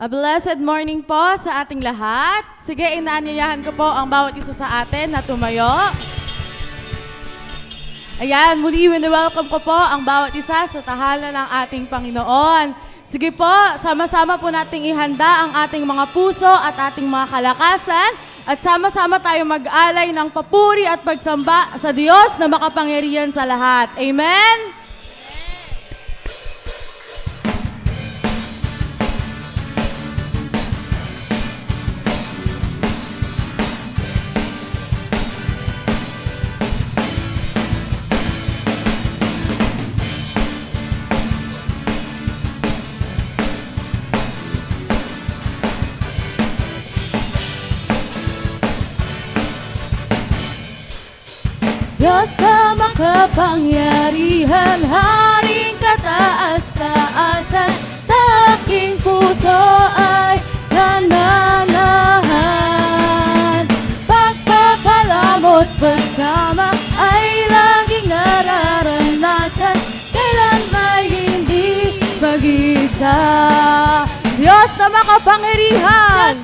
A blessed morning po sa ating lahat. Sige, inaanyayahan ko po ang bawat isa sa atin na tumayo. Ayan, muli welcome ko po ang bawat isa sa tahanan ng ating Panginoon. Sige po, sama-sama po nating ihanda ang ating mga puso at ating mga kalakasan at sama-sama tayo mag-alay ng papuri at pagsamba sa Diyos na makapangyarihan sa lahat. Amen? Diyos na makapangyarihan, Haring kataas-taasan, sa aking puso ay nananahan. Pagpapalamot pagsama ay laging nararanasan, kailan may hindi mag-isa. Diyos na makapangyarihan!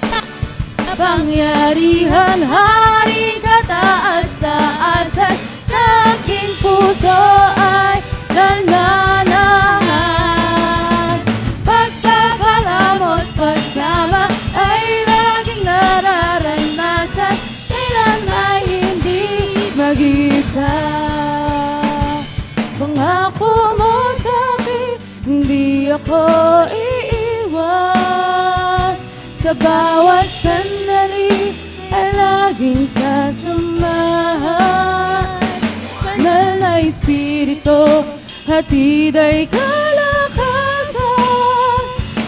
Pangyarihan, Haring kataas-taasan, sa aking puso ay nananahan. Pagpapalamot pagsama ay laging nararanasan, kailan ay hindi mag-isa. Pangako mo sa akin, hindi ako iiwan. Sa bawat sandali ay laging sasamahan. Banal na Espiritu, hatid ay kalakasan,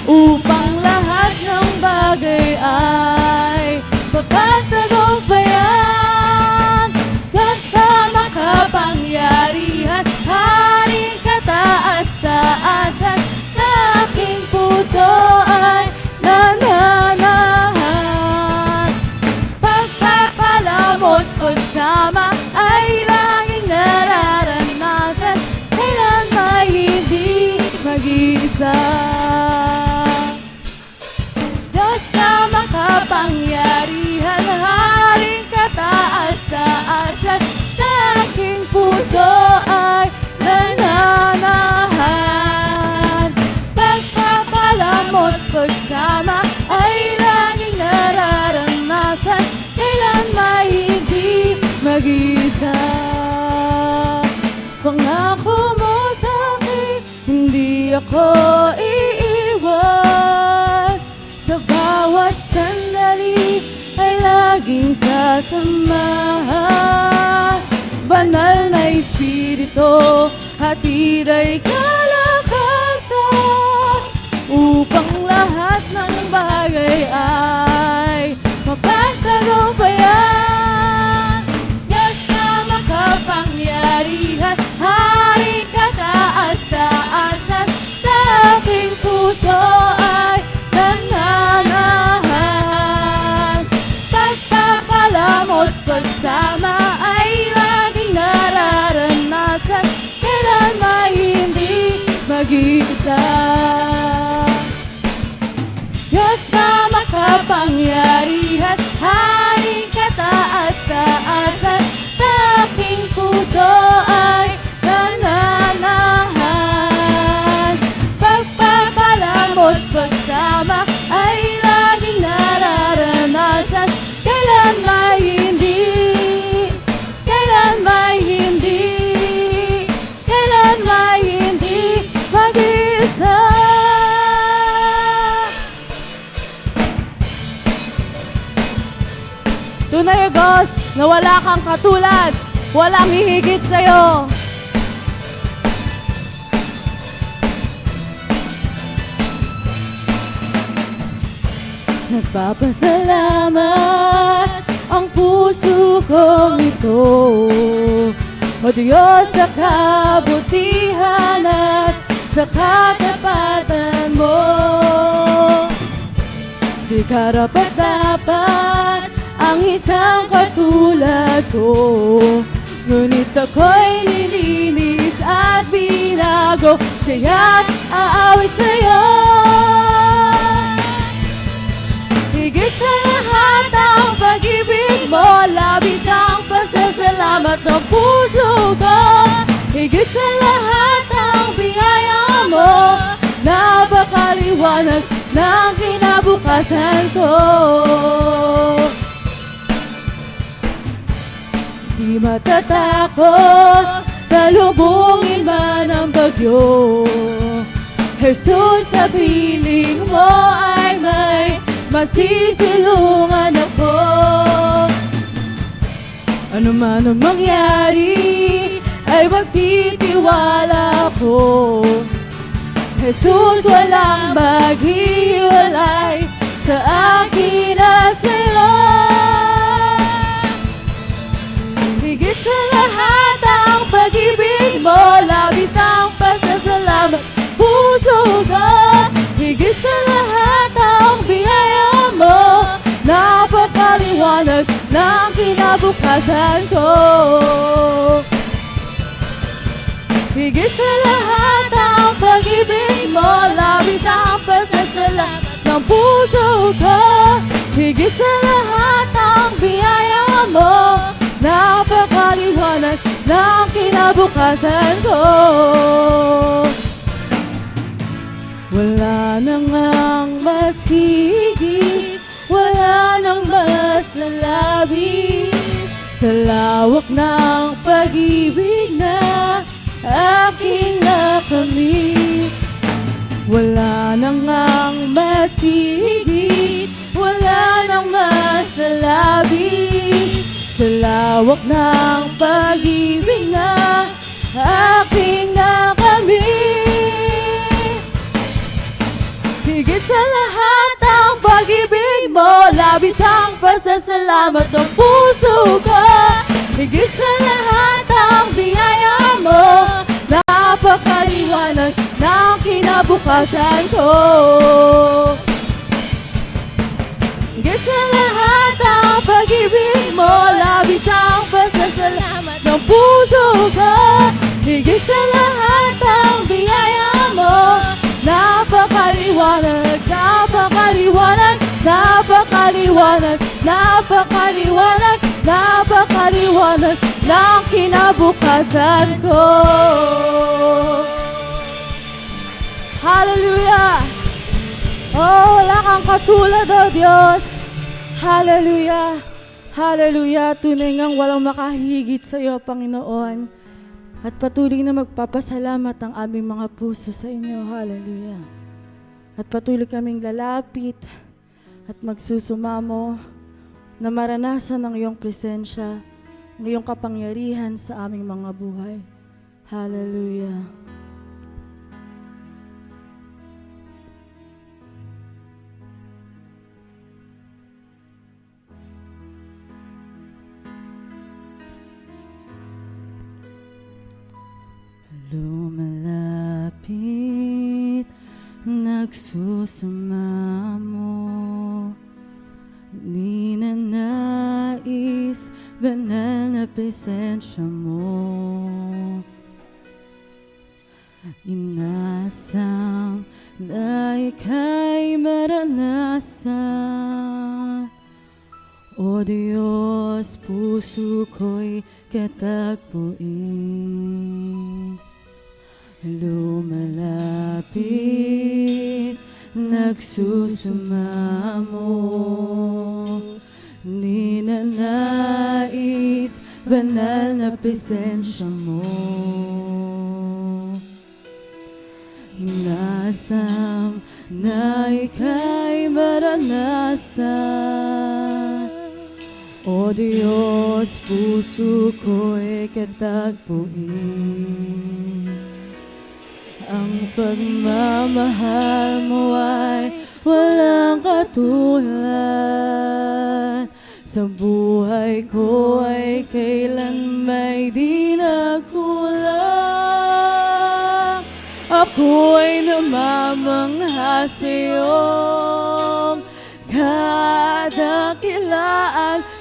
upang lahat ng bagay ay mapagtagumpayan. Diyos na makapangyarihan, Haring kataas-taasan, sa aking puso ay nananahan. Pagpapalamot pagsama ay laging nararanasan, kailan may hindi mag-isa. Diyos na makapangyarihan, Haring kataas-taasan, sa aking puso ay nananahan. Pagpapalamot pagsama ay laging nararanasan, kailan may hindi mag-isa. Pangako mo sa akin, hindi ako iiwan. Sa bawat sandali ay laging sasamahan. Banal na Espiritu, hatid ay kalakasan, upang lahat ng bagay ay mapagtagumpayan. Diyos na makapangyarihan, Haring kataas-taasan, sa aking puso ay nananahan. Pagpapalamot pagsama ay laging nararanasan, kailan may hindi sa'yo, Diyos, na wala kang katulad, walang hihigit sa'yo. Nagpapasalamat ang puso kong ito, O Diyos, sa kabutihan at sa katapatan mo. Di karapat-dapat ang isang katulad ko, ngunit ako'y nilinis at binago, kaya't aawit sa'yo. Higit sa lahat ang pag-ibig mo, labis ang pasasalamat ng puso ko. Higit sa lahat ang biyaya mo, napakaliwanag ng kinabukasan ko. Di matatakot sa lubungin man ng bagyo, Jesus, sa piling mo ay may masisilungan ako. Ano man ang mangyari ay magtitiwala ako. Jesus, walang maghiwalay sa akin at sa'yo. Higit sa lahat ang pag-ibig mo, labis ang pasasalamat puso ko. Higit sa lahat ang biyaya mo, napakaliwanag ng kinabukasan ko. Higit sa lahat ang pag-ibig mo, labis ang pasasalamat ng puso ko. Higit sa lahat ang biyaya mo, napakaliwanag ng kinabukasan ko. Wala nang ang mas higit, wala nang mas lalabis sa lawak ng pag-ibig na aking nakamit. Wala nang ang mas higit, wala nang mas lalabis sa lawak ng pag-ibig na aking nakamit. Higit sa lahat ang pag-ibig mo, labis ang pasasalamat ng puso ko. Higit sa lahat ang biyaya mo, napakaliwanag ng kinabukasan ko. Higit sa lahat ang pag-ibig mo, labis ang pasasalamat ng puso ko. Higit sa lahat ang biyaya mo, napakaliwanag, napakaliwanag, napakaliwanag, napakaliwanag, napakaliwanag ng kinabukasan ko. Hallelujah! Oh, wala kang katulad, oh Diyos. Hallelujah! Hallelujah! Tunay ngang walang makahigit sa iyo, Panginoon. At patuloy na magpapasalamat ang aming mga puso sa inyo. Hallelujah. At patuloy kaming lalapit at magsusumamo na maranasan ang iyong presensya, ang iyong kapangyarihan sa aming mga buhay. Hallelujah. Lumalapit, nagsusumamo, di na nais, banal na presensya mo. Inasam na ika'y maranasan, O Diyos, puso ko'y katagpuin. Lumalapit, nagsusumamo, di na nais, banal na presensya mo. Inasam na ika'y maranasan, O O Diyos, puso ko'y katagpuin. Ang pagmamahal mo ay walang katulad. Sa buhay ko ay kailan may di nagkulang. Ako'y namamangha sa'yong kadakilaan.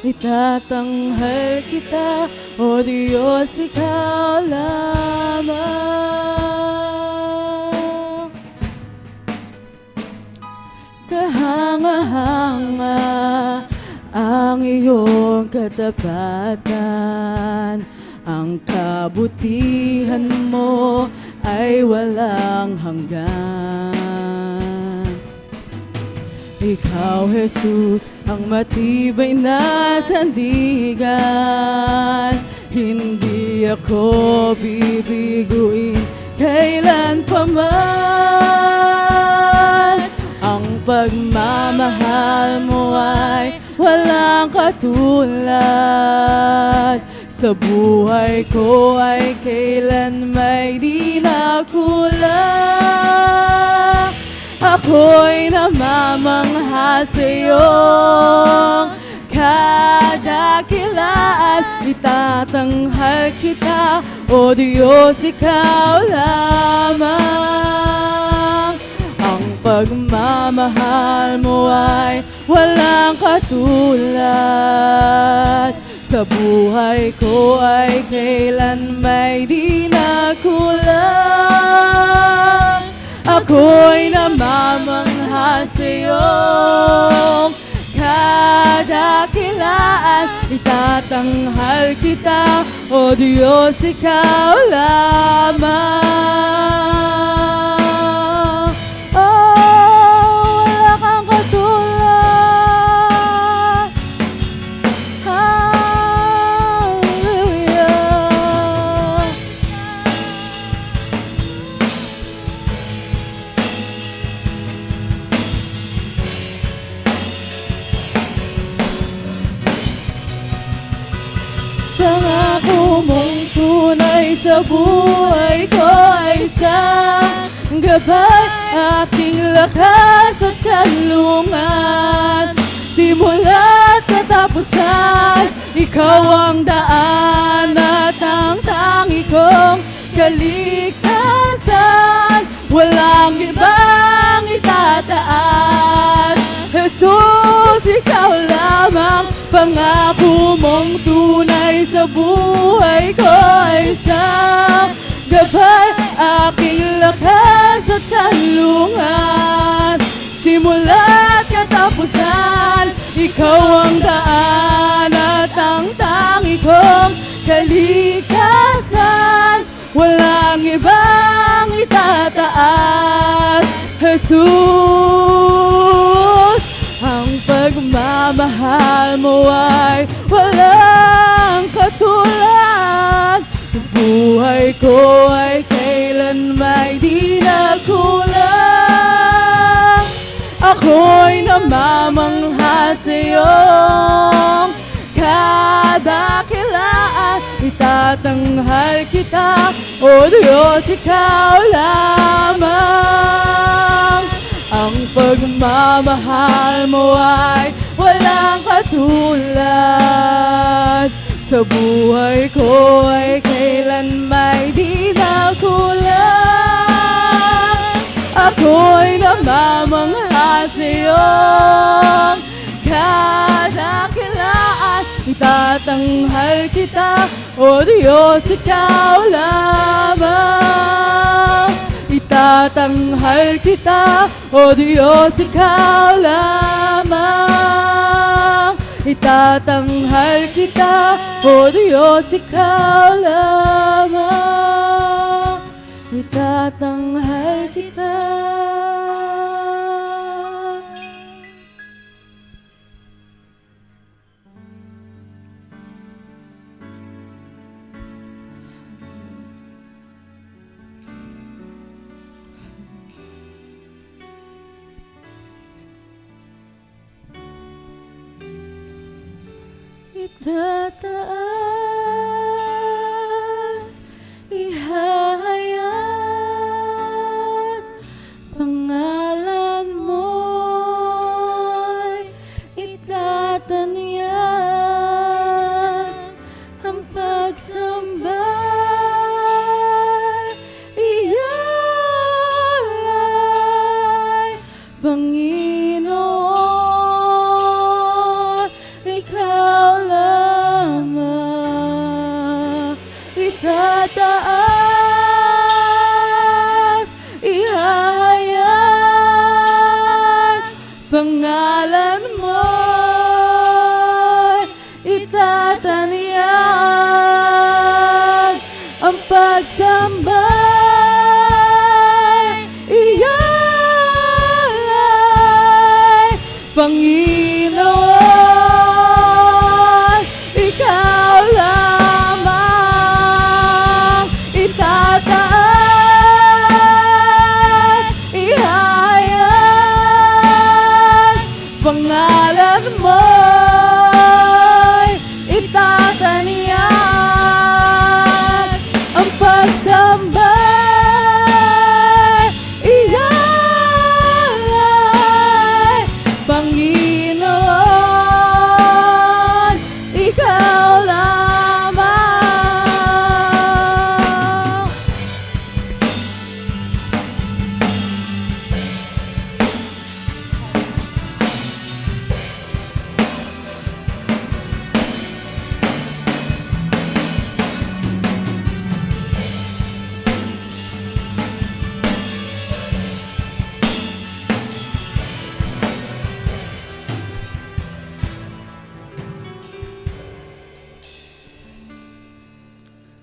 Itatanghal kita, O Diyos, ikaw lamang. Kahanga-hanga ang iyong katapatan. Ang kabutihan mo ay walang hanggan. Ikaw, Jesus, ang matibay na sandigan. Hindi ako bibiguin kailan pa man. Ang pagmamahal mo ay walang katulad. Sa buhay ko ay kailan may di nakulang. Ako'y namamangha sa'yong kadakilaan. Itatanghal kita, O Diyos, ikaw lamang. Ang pagmamahal mo ay walang katulad. Sa buhay ko ay kailan may di nakulang. Ako'y namamangha sa'yong kadakilaan. Itatanghal kita, O Diyos, ikaw lamang. Oh, wala kang katulad. Hallelujah. Pangako mong tunay sa buhay ko ay siyang gabay, aking lakas at kalungan. Simula't katapusan, ikaw ang daan at ang tangi kong kaligtasan. Walang ibang itataas, Jesus, ikaw lamang. Pangako mong tunay sa buhay ko ay siyang gabay, aking lakas at kanlungan. Simula't katapusan, ikaw ang daan at ang tangi kong kaligtasan. Walang ibang itataas, Jesus. Ang pagmamahal mo ay walang katulad. Sa buhay ko ay kailan may di nagkulang. Ako'y namamangha sa'yong kadakilaan. Itatanghal kita, O Diyos, ikaw lamang. Ang pagmamahal mo ay walang katulad. Sa buhay ko ay kailan may di nakulang. Ako'y namamangha sa'yong kadakilaan. Itatanghal kita, O Diyos, ikaw lamang. Itatanghal kita, O Diyos, ikaw lamang. Itatanghal kita, O Diyos, ikaw lamang. Itatanghal kita. itataas, ihahayag, pangalan mo'y itatanyag, ang pagsamba iyalay, Panginoon, ikaw lamang, itataas, ihahayag, pangalan mo'y itatanyag, ang pagsamba iyalay, Panginoon, ikaw lamang, itataas, ihahayag, pangalan mo'y itatanyag, ang pagsamba iyalay, Panginoon, ikaw lamang.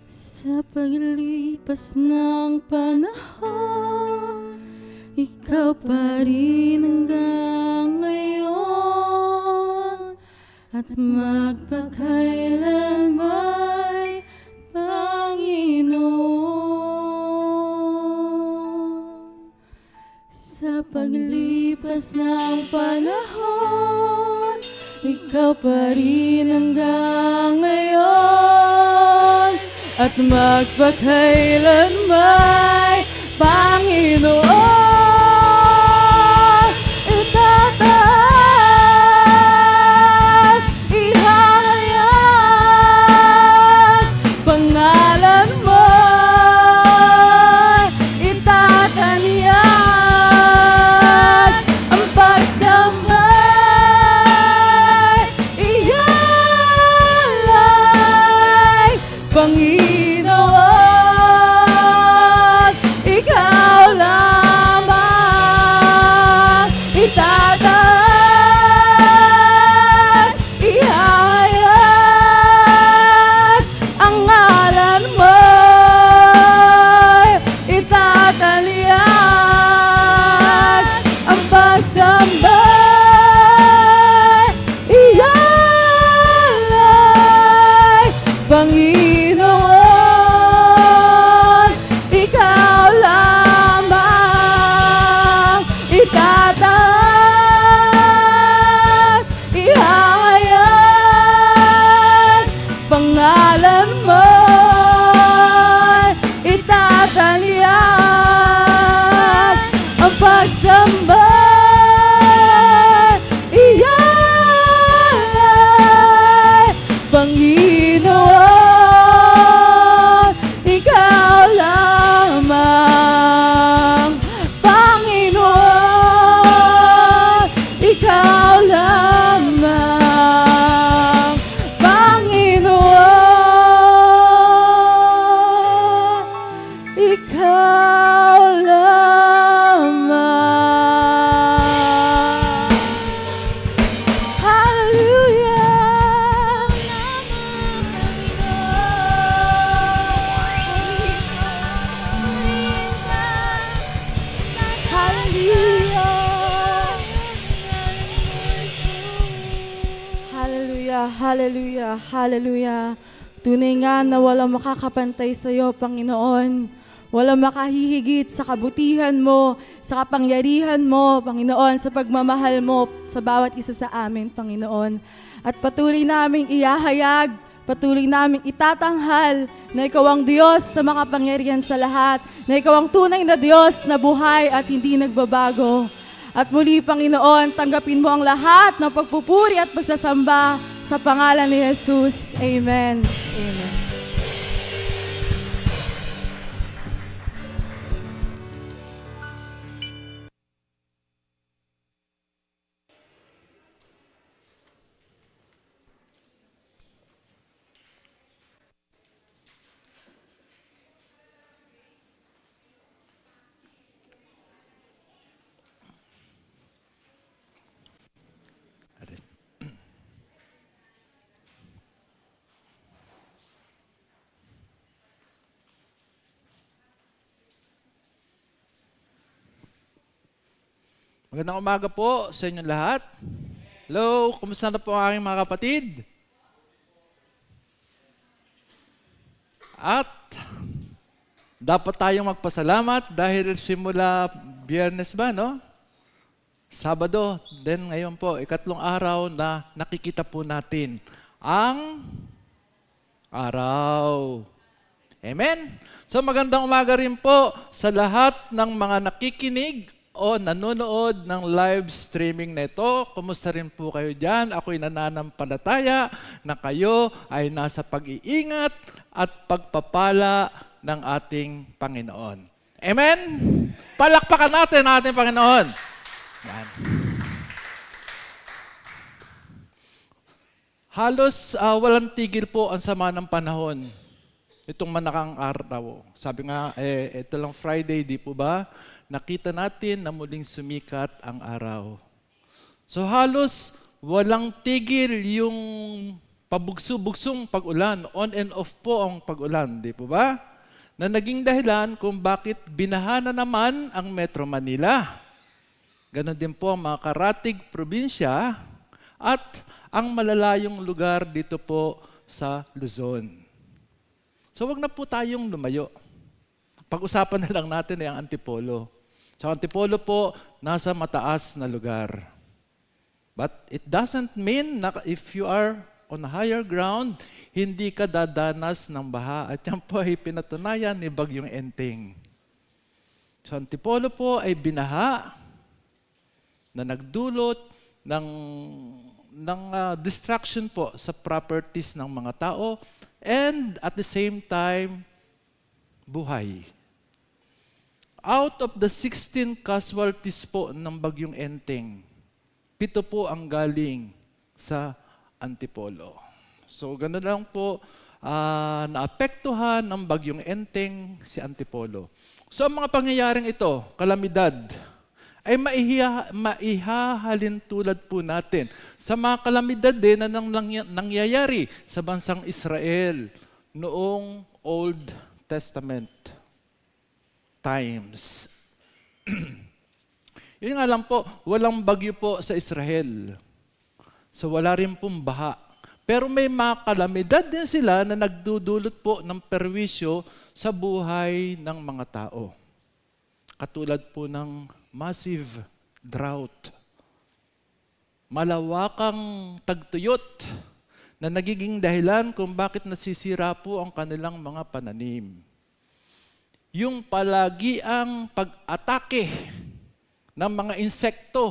Sa paglipas ng panahon, ikaw pa rin hanggang ngayon, at magpakailanman, Panginoon. Sa paglipas ng panahon, ikaw pa rin hanggang ngayon, at magpakailanman, Panginoon, itataas, ihahayag, pangalan mo'y itatanyag, ang pagsamba iyalay, Panginoon, ikaw lamang, itataas, ihahayag, ang ngalan mo'y itatanyag, ang pagsamba iyalay, Panginoon, ikaw lamang, itataas, ihahayag, pangalan mo'y itatanyag, ang pagsamba iyalay, Panginoon, ikaw lamang, Panginoon, ikaw lamang, Panginoon, ikaw lamang. Hallelujah. Hallelujah, hallelujah, hallelujah. Tunay nga na walang makakapantay sa iyo, Panginoon. Walang makahihigit sa kabutihan mo, sa kapangyarihan mo, Panginoon, sa pagmamahal mo sa bawat isa sa amin, Panginoon. At patuloy naming iyahayag, patuloy naming itatanghal na Ikaw ang Diyos sa makapangyarihan sa lahat, na Ikaw ang tunay na Diyos na buhay at hindi nagbabago. At muli, Panginoon, tanggapin mo ang lahat ng pagpupuri at pagsasamba sa pangalan ni Jesus. Amen. Amen. Magandang umaga po sa inyong lahat. Hello, kumusta na po ang aking mga kapatid? At dapat tayong magpasalamat dahil simula Biyernes ba, no? Sabado, then ngayon po, ikatlong araw na nakikita po natin ang araw. Amen? So magandang umaga rin po sa lahat ng mga nakikinig o nanonood ng live streaming na ito. Kumusta rin po kayo dyan? Ako'y nananampalataya na kayo ay nasa pag-iingat at pagpapala ng ating Panginoon. Amen? Palakpakan natin ang ating Panginoon. Yan. Halos walang tigil po ang sama ng panahon. Itong manakang araw. Sabi nga, ito lang Friday, di po ba? Nakita natin na muling sumikat ang araw. So halos walang tigil yung pabugso-bugsong pag-ulan. On and off po ang pag-ulan, di po ba? Na naging dahilan kung bakit binaha na naman ang Metro Manila. Ganon din po ang mga karatig probinsya at ang malalayong lugar dito po sa Luzon. So wag na po tayong lumayo. Pag-usapan na lang natin ang Antipolo. Sa Antipolo po, nasa mataas na lugar. But it doesn't mean na if you are on higher ground, hindi ka dadanas ng baha. At yan po ay pinatunayan ni Bagyong Enteng. Sa Antipolo po ay binaha na nagdulot ng distraction po sa properties ng mga tao and at the same time, buhay. Out of the 16 casualties po ng Bagyong Enteng, 7 po ang galing sa Antipolo. So gano'n lang po, naapektuhan ng Bagyong Enteng si Antipolo. So ang mga pangyayaring ito, kalamidad, ay maihahalin tulad po natin sa mga kalamidad din na nangyayari sa bansang Israel noong Old Testament times. Yun nga lang po, walang bagyo po sa Israel. So wala rin pong baha. Pero may mga kalamidad din sila na nagdudulot po ng perwisyo sa buhay ng mga tao. Katulad po ng massive drought. Malawakang tagtuyot na nagiging dahilan kung bakit nasisira po ang kanilang mga pananim. Yung palagi ang pag-atake ng mga insekto,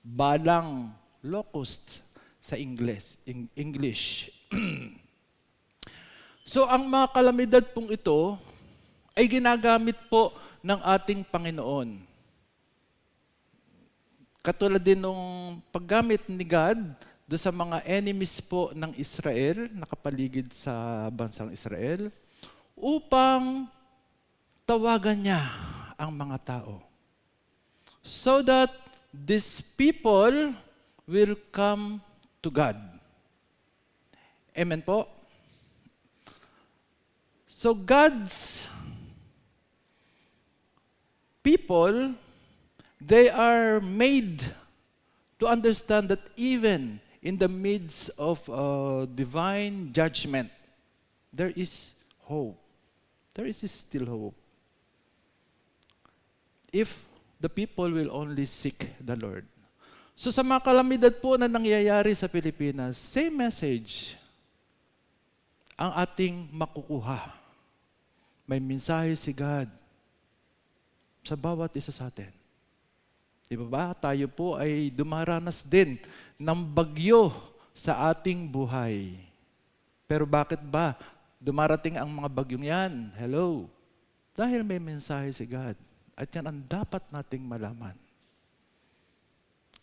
balang, locust sa English. So ang mga kalamidad pong ito ay ginagamit po ng ating Panginoon. Katulad din nung paggamit ni God do sa mga enemies po ng Israel, nakapaligid sa bansang Israel, upang tawagan niya ang mga tao. So that these people will come to God. Amen po? So God's people, they are made to understand that even in the midst of divine judgment, there is hope. There is still hope. if the people will only seek the Lord. So sa mga kalamidad po na nangyayari sa Pilipinas, same message ang ating makukuha. May mensahe si God sa bawat isa sa atin. Di ba ba? Tayo po ay dumaranas din ng bagyo sa ating buhay. Pero bakit ba dumarating ang mga bagyong yan? Hello? Dahil may mensahe si God. At yan ang dapat nating malaman.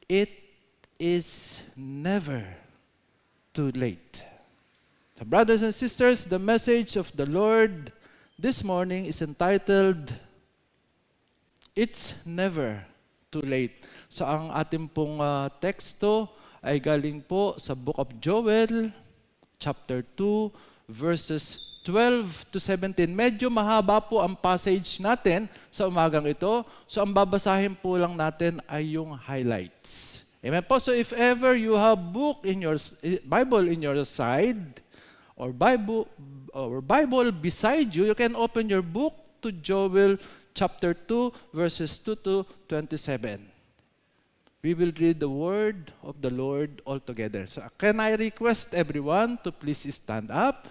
It is never too late. So brothers and sisters, the message of the Lord this morning is entitled, It's Never Too Late. So ang ating pong teksto ay galing po sa Book of Joel, chapter 2, verses 12 to 17. Medyo mahaba po ang passage natin sa umagang ito. So ang babasahin po lang natin ay yung highlights. Amen po. So if ever you have Bible in your side, or Bible beside you, you can open your book to Joel chapter 2, verses 2 to 27. We will read the word of the Lord all together. So can I request everyone to please stand up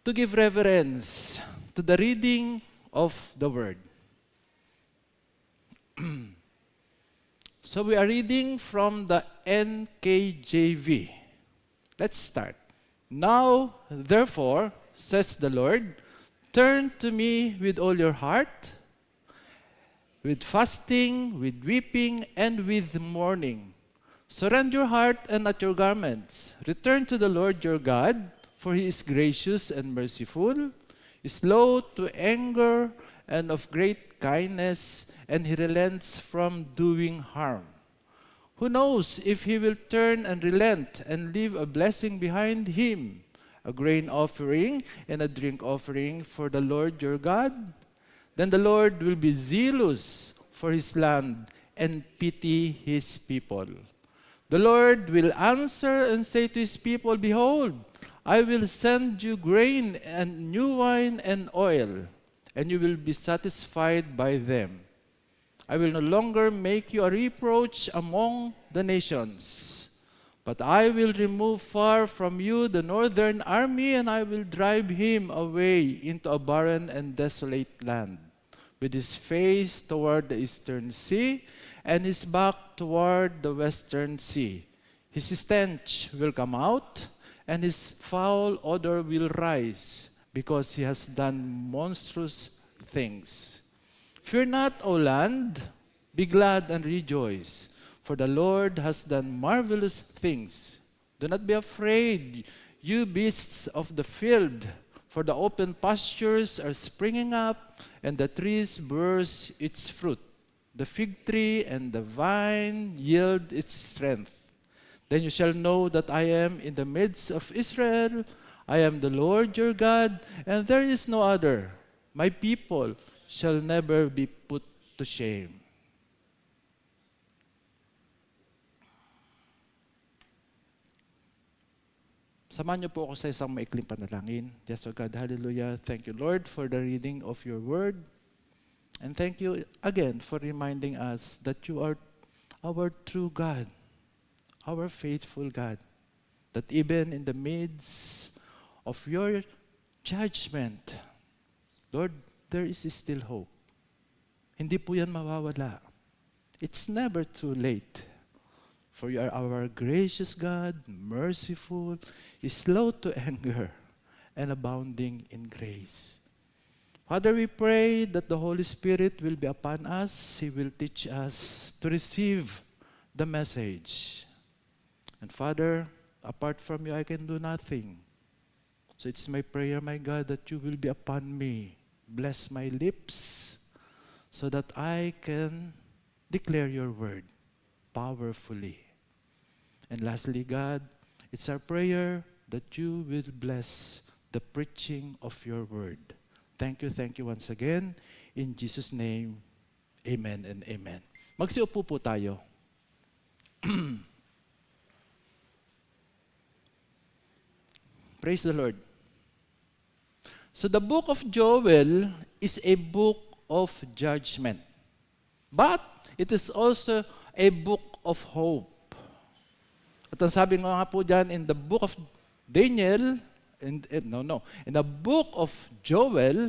to give reverence to the reading of the word. So we are reading from the NKJV. Let's start. Now, therefore, says the Lord, turn to me with all your heart, with fasting, with weeping, and with mourning. Surrender your heart and not your garments. Return to the Lord your God, for he is gracious and merciful, slow to anger and of great kindness, and he relents from doing harm. Who knows if he will turn and relent and leave a blessing behind him, a grain offering and a drink offering for the Lord your God? Then the Lord will be zealous for his land and pity his people. The Lord will answer and say to his people, behold, I will send you grain and new wine and oil, and you will be satisfied by them. I will no longer make you a reproach among the nations, but I will remove far from you the northern army, and I will drive him away into a barren and desolate land, with his face toward the eastern sea, and his back toward the western sea. His stench will come out, and his foul odor will rise, because he has done monstrous things. Fear not, O land, be glad and rejoice, for the Lord has done marvelous things. Do not be afraid, you beasts of the field, for the open pastures are springing up, and the trees burst its fruit. The fig tree and the vine yield its strength. Then you shall know that I am in the midst of Israel. I am the Lord your God, and there is no other. My people shall never be put to shame. Samahan niyo po ako sa isang maikling panalangin. Yes, O God, hallelujah. Thank you, Lord, for the reading of your word. And thank you again for reminding us that you are our true God, our faithful God, that even in the midst of your judgment, Lord, there is still hope. Hindi po yan mawawala. It's never too late. For you are our gracious God, merciful, slow to anger, and abounding in grace. Father, we pray that the Holy Spirit will be upon us. He will teach us to receive the message. And Father, apart from you, I can do nothing. So it's my prayer, my God, that you will be upon me. Bless my lips so that I can declare your word powerfully. And lastly, God, it's our prayer that you will bless the preaching of your word. Thank you once again. In Jesus' name, amen and amen. Magsiupo po tayo. Praise the Lord. So the book of Joel is a book of judgment. but it is also a book of hope. At ang sabi nga po dyan in the book of Daniel, in the book of Joel,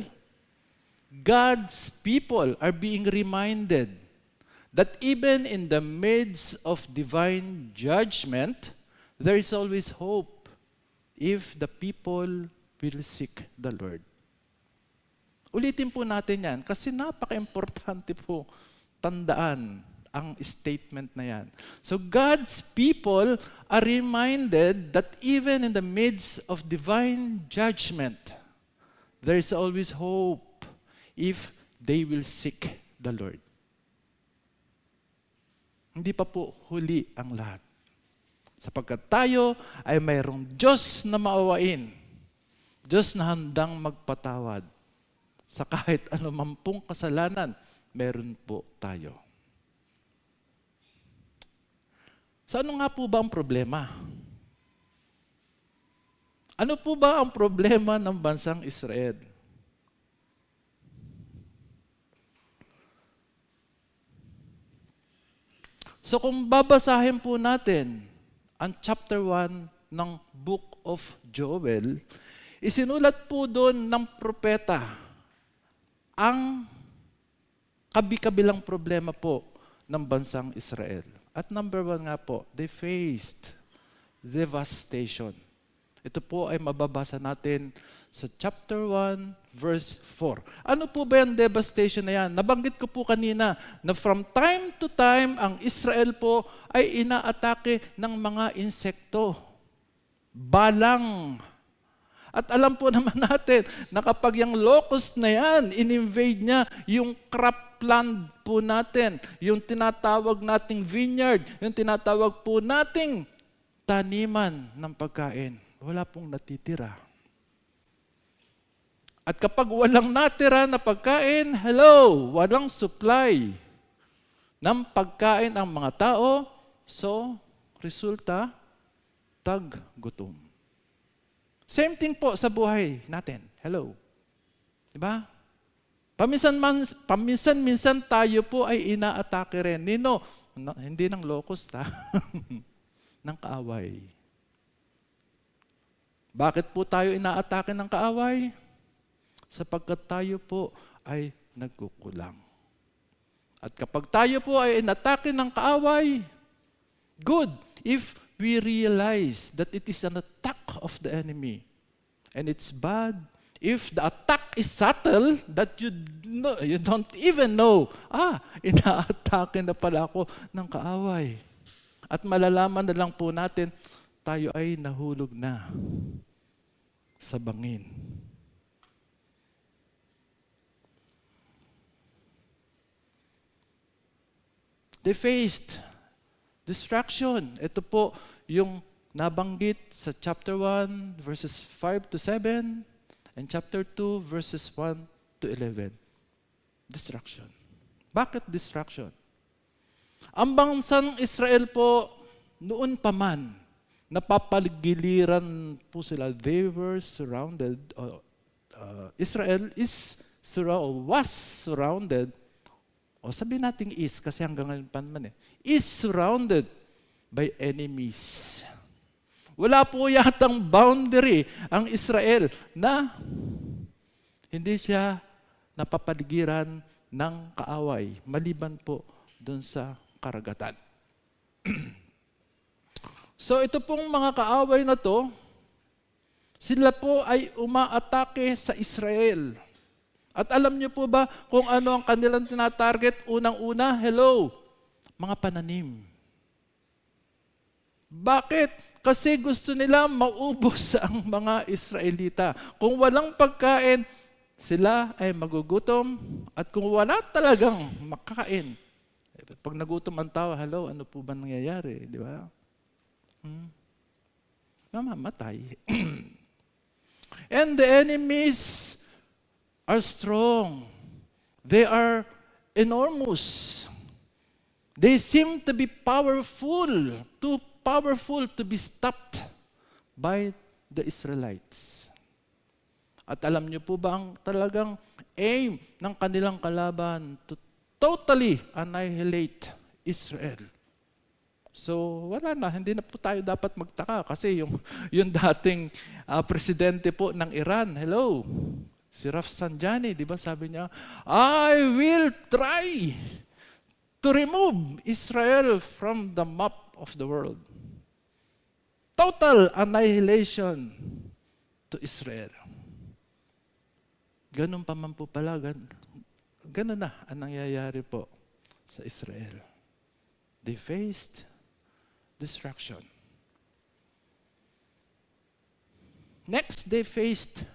God's people are being reminded that even in the midst of divine judgment, there is always hope if the people will seek the Lord. Ulitin po natin yan kasi napaka-importante po tandaan ang statement na yan. So God's people are reminded that even in the midst of divine judgment, there is always hope if they will seek the Lord. Hindi pa po huli ang lahat. Sapagkat tayo ay mayroong Diyos na maawain, Diyos na handang magpatawad. Sa kahit anumang pong kasalanan, meron po tayo. So ano nga po ba ang problema? Ano po ba ang problema ng bansang Israel? So kung babasahin po natin ang chapter 1 ng Book of Joel, isinulat po doon ng propeta ang kabi-kabilang problema po ng bansang Israel. At number 1 nga po, they faced devastation. Ito po ay mababasa natin sa chapter 1, verse 4. Ano po ba yung devastation na yan? Nabanggit ko po kanina na from time to time, ang Israel po ay inaatake ng mga insekto. Balang. At alam po naman natin na kapag yung locust na yan, in-invade niya yung cropland po natin, yung tinatawag nating vineyard, yung tinatawag po nating taniman ng pagkain. Wala pong natitira. At kapag walang natira na pagkain, hello, walang supply ng pagkain ang mga tao, so resulta, tag-gutom. Same thing po sa buhay natin. Hello. Diba? Paminsan-minsan tayo po ay inaatake rin. Hindi ng locust ng kaaway. Bakit po tayo inaatake ng kaaway? Sapagkat tayo po ay nagkukulang. At kapag tayo po ay inatake ng kaaway, good if we realize that it is an attack of the enemy. And it's bad if the attack is subtle that you don't even know, inaatake na pala ako ng kaaway. At malalaman na lang po natin, tayo ay nahulog na sa bangin. They faced destruction. Ito po yung nabanggit sa chapter 1, verses 5 to 7, and chapter 2, verses 1 to 11. Destruction. Bakit destruction? Ang bansang Israel po, noon pa man, napapagiliran po sila. They were surrounded. Israel was surrounded. O sabihin natin is, kasi hanggang ngayon pa naman is surrounded by enemies. Wala po yatang boundary ang Israel na hindi siya napapaligiran ng kaaway, maliban po doon sa karagatan. So ito pong mga kaaway na to, sila po ay umaatake sa Israel. At alam niyo po ba kung ano ang kanilang tinatarget? Unang-una, hello, mga pananim. Bakit? Kasi gusto nila maubos ang mga Israelita. Kung walang pagkain, sila ay magugutom. At kung wala talagang makain, pag nagutom ang tao, hello, ano po ba nangyayari? Di ba? Mamamatay. And the enemies are strong. They are enormous. They seem to be powerful, too powerful to be stopped by the Israelites. At alam niyo po ba ang talagang aim ng kanilang kalaban? To totally annihilate Israel. So wala na, hindi na po tayo dapat magtaka kasi yung dating presidente po ng Iran, hello, si Rafsanjani, di ba sabi niya, I will try to remove Israel from the map of the world. Total annihilation to Israel. Ganun pa man po pala, ganun na ang nangyayari po sa Israel. They faced destruction. Next, they faced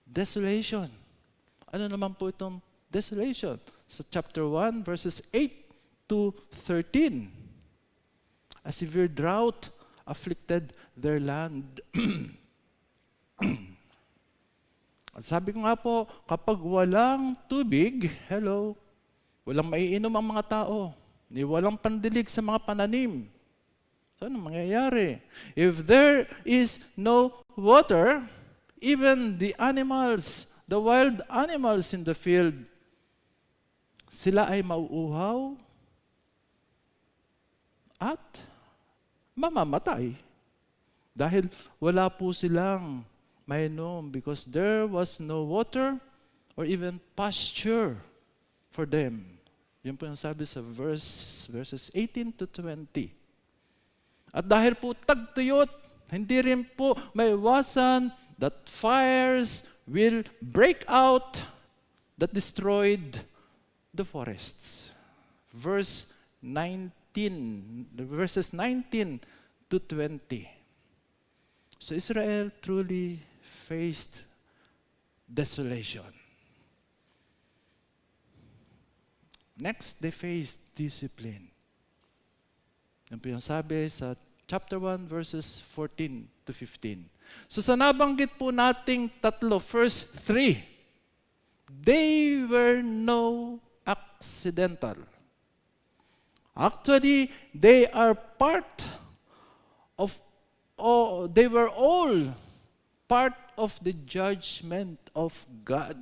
desolation. Ano naman po itong desolation? Sa chapter 1, verses 8 to 13. A severe drought afflicted their land. Sabi ko nga po, kapag walang tubig, hello, walang maiinom ang mga tao, ni walang pandilig sa mga pananim. So, ano mangyayari? If there is no water, even the animals, the wild animals in the field, sila ay mauuhaw at mamamatay. Dahil wala po silang mainom because there was no water or even pasture for them. Yun po yung sabi sa verses 18 to 20. At dahil po tagtuyot, hindi rin po maiwasan that fires will break out that destroyed the forests. Verses 19 to 20. So Israel truly faced desolation. Next, they faced discipline. Yan po yung sabi sa chapter 1, verses 14 to 15. So sa nabanggit po nating tatlo, first three, they were no accidental. Actually, they are part of, they were all part of the judgment of God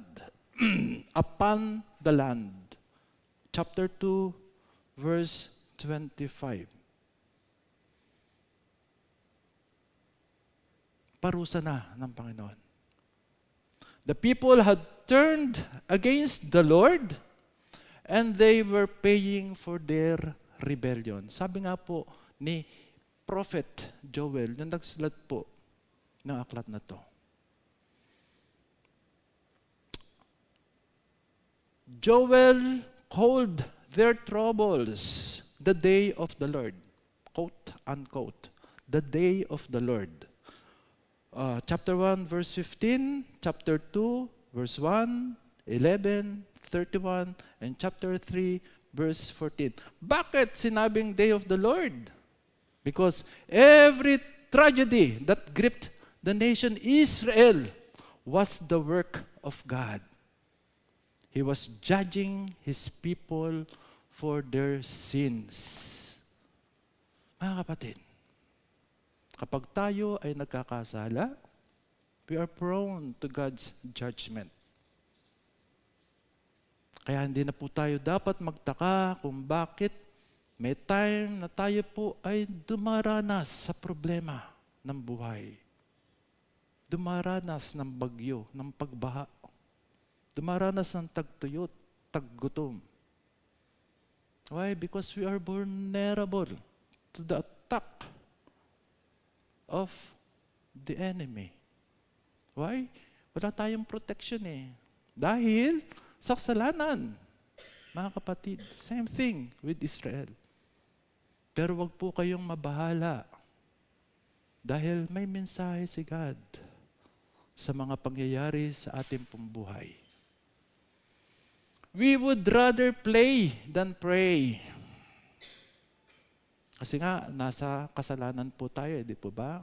upon the land. Chapter 2, verse 25. Parusa na ng Panginoon. The people had turned against the Lord and they were paying for their rebellion. Sabi nga po ni Prophet Joel, yung nagsulat po ng aklat na to. Joel called their troubles the day of the Lord. Quote, unquote. The day of the Lord. Chapter 1, verse 15, chapter 2, verse 1, 11, 31, and chapter 3, verse 14. Bakit sinabing day of the Lord? Because every tragedy that gripped the nation Israel was the work of God. He was judging His people for their sins. Mga kapatid, kapag tayo ay nagkakasala, we are prone to God's judgment. Kaya hindi na po tayo dapat magtaka kung bakit may time na tayo po ay dumaranas sa problema ng buhay. Dumaranas ng bagyo, ng pagbaha. Dumaranas ng tagtuyot, taggutom. Why? Because we are vulnerable to the attack of the enemy. Why? Wala tayong protection eh. Dahil sa kasalanan. Mga kapatid, same thing with Israel. Pero wag po kayong mabahala. Dahil may mensahe si God sa mga pangyayari sa ating pong buhay. We would rather play than pray. Kasi nga, nasa kasalanan po tayo, di po ba?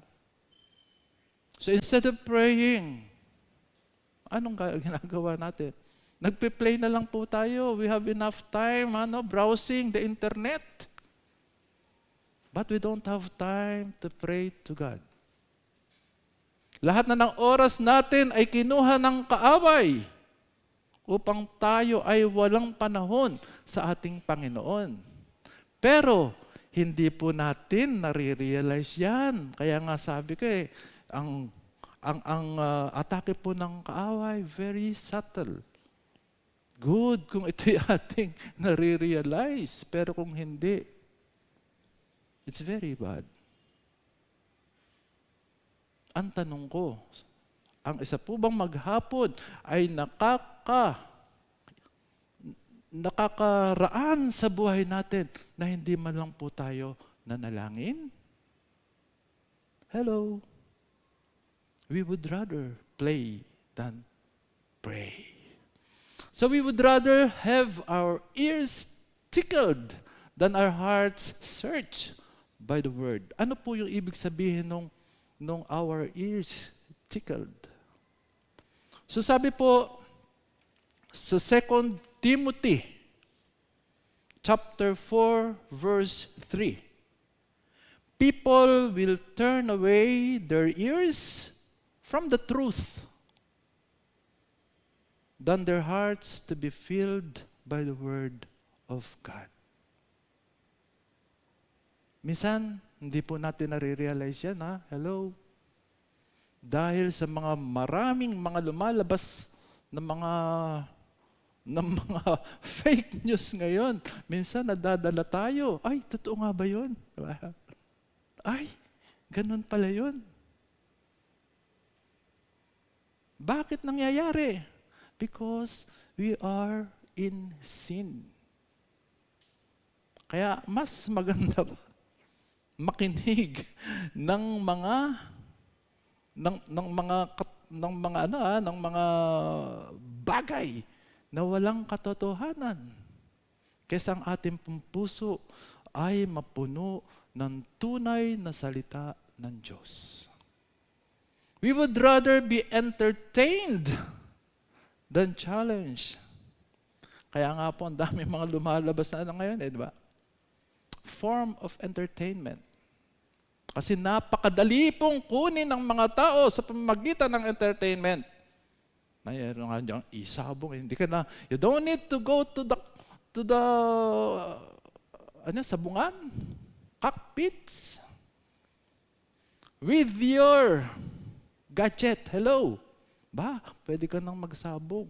So instead of praying, anong ginagawa natin? Nagpe-play na lang po tayo. We have enough time, browsing the internet. But we don't have time to pray to God. Lahat na ng oras natin ay kinuha ng kaaway. upang tayo ay walang panahon sa ating Panginoon. Pero, hindi po natin nare-realize yan. Kaya nga sabi ko ang atake po ng kaaway, very subtle. Good kung ito'y ating nare-realize. Pero kung hindi, it's very bad. Ang tanong ko, ang isa po bang maghapon ay nakakaraan sa buhay natin na hindi man lang po tayo nanalangin? Hello? We would rather play than pray. So we would rather have our ears tickled than our hearts searched by the word. Ano po yung ibig sabihin nung our ears tickled? So sabi po sa 2 Timothy chapter 4 verse 3, people will turn away their ears from the truth than their hearts to be filled by the word of God. Minsan, hindi po natin nare-realize yan, ha? Hello? Dahil sa maraming mga lumalabas na mga fake news ngayon, minsan nadadala tayo, ay, totoo nga ba yun? Ay, ganun pala yun. Bakit nangyayari? Because we are in sin. Kaya mas maganda makinig ng mga bagay na walang katotohanan. Kaysa ang ating puso ay mapuno ng tunay na salita ng Diyos. We would rather be entertained than challenged. Kaya nga po, ang dami mga lumalabas na ngayon, di ba? Form of entertainment. Kasi napakadali pong kunin ng mga tao sa pamamagitan ng entertainment. Mayroon nga diyang isabong. Hindi ka na, you don't need to go to the sabungan, cockpits. With your gadget, hello. Pwede ka nang magsabong.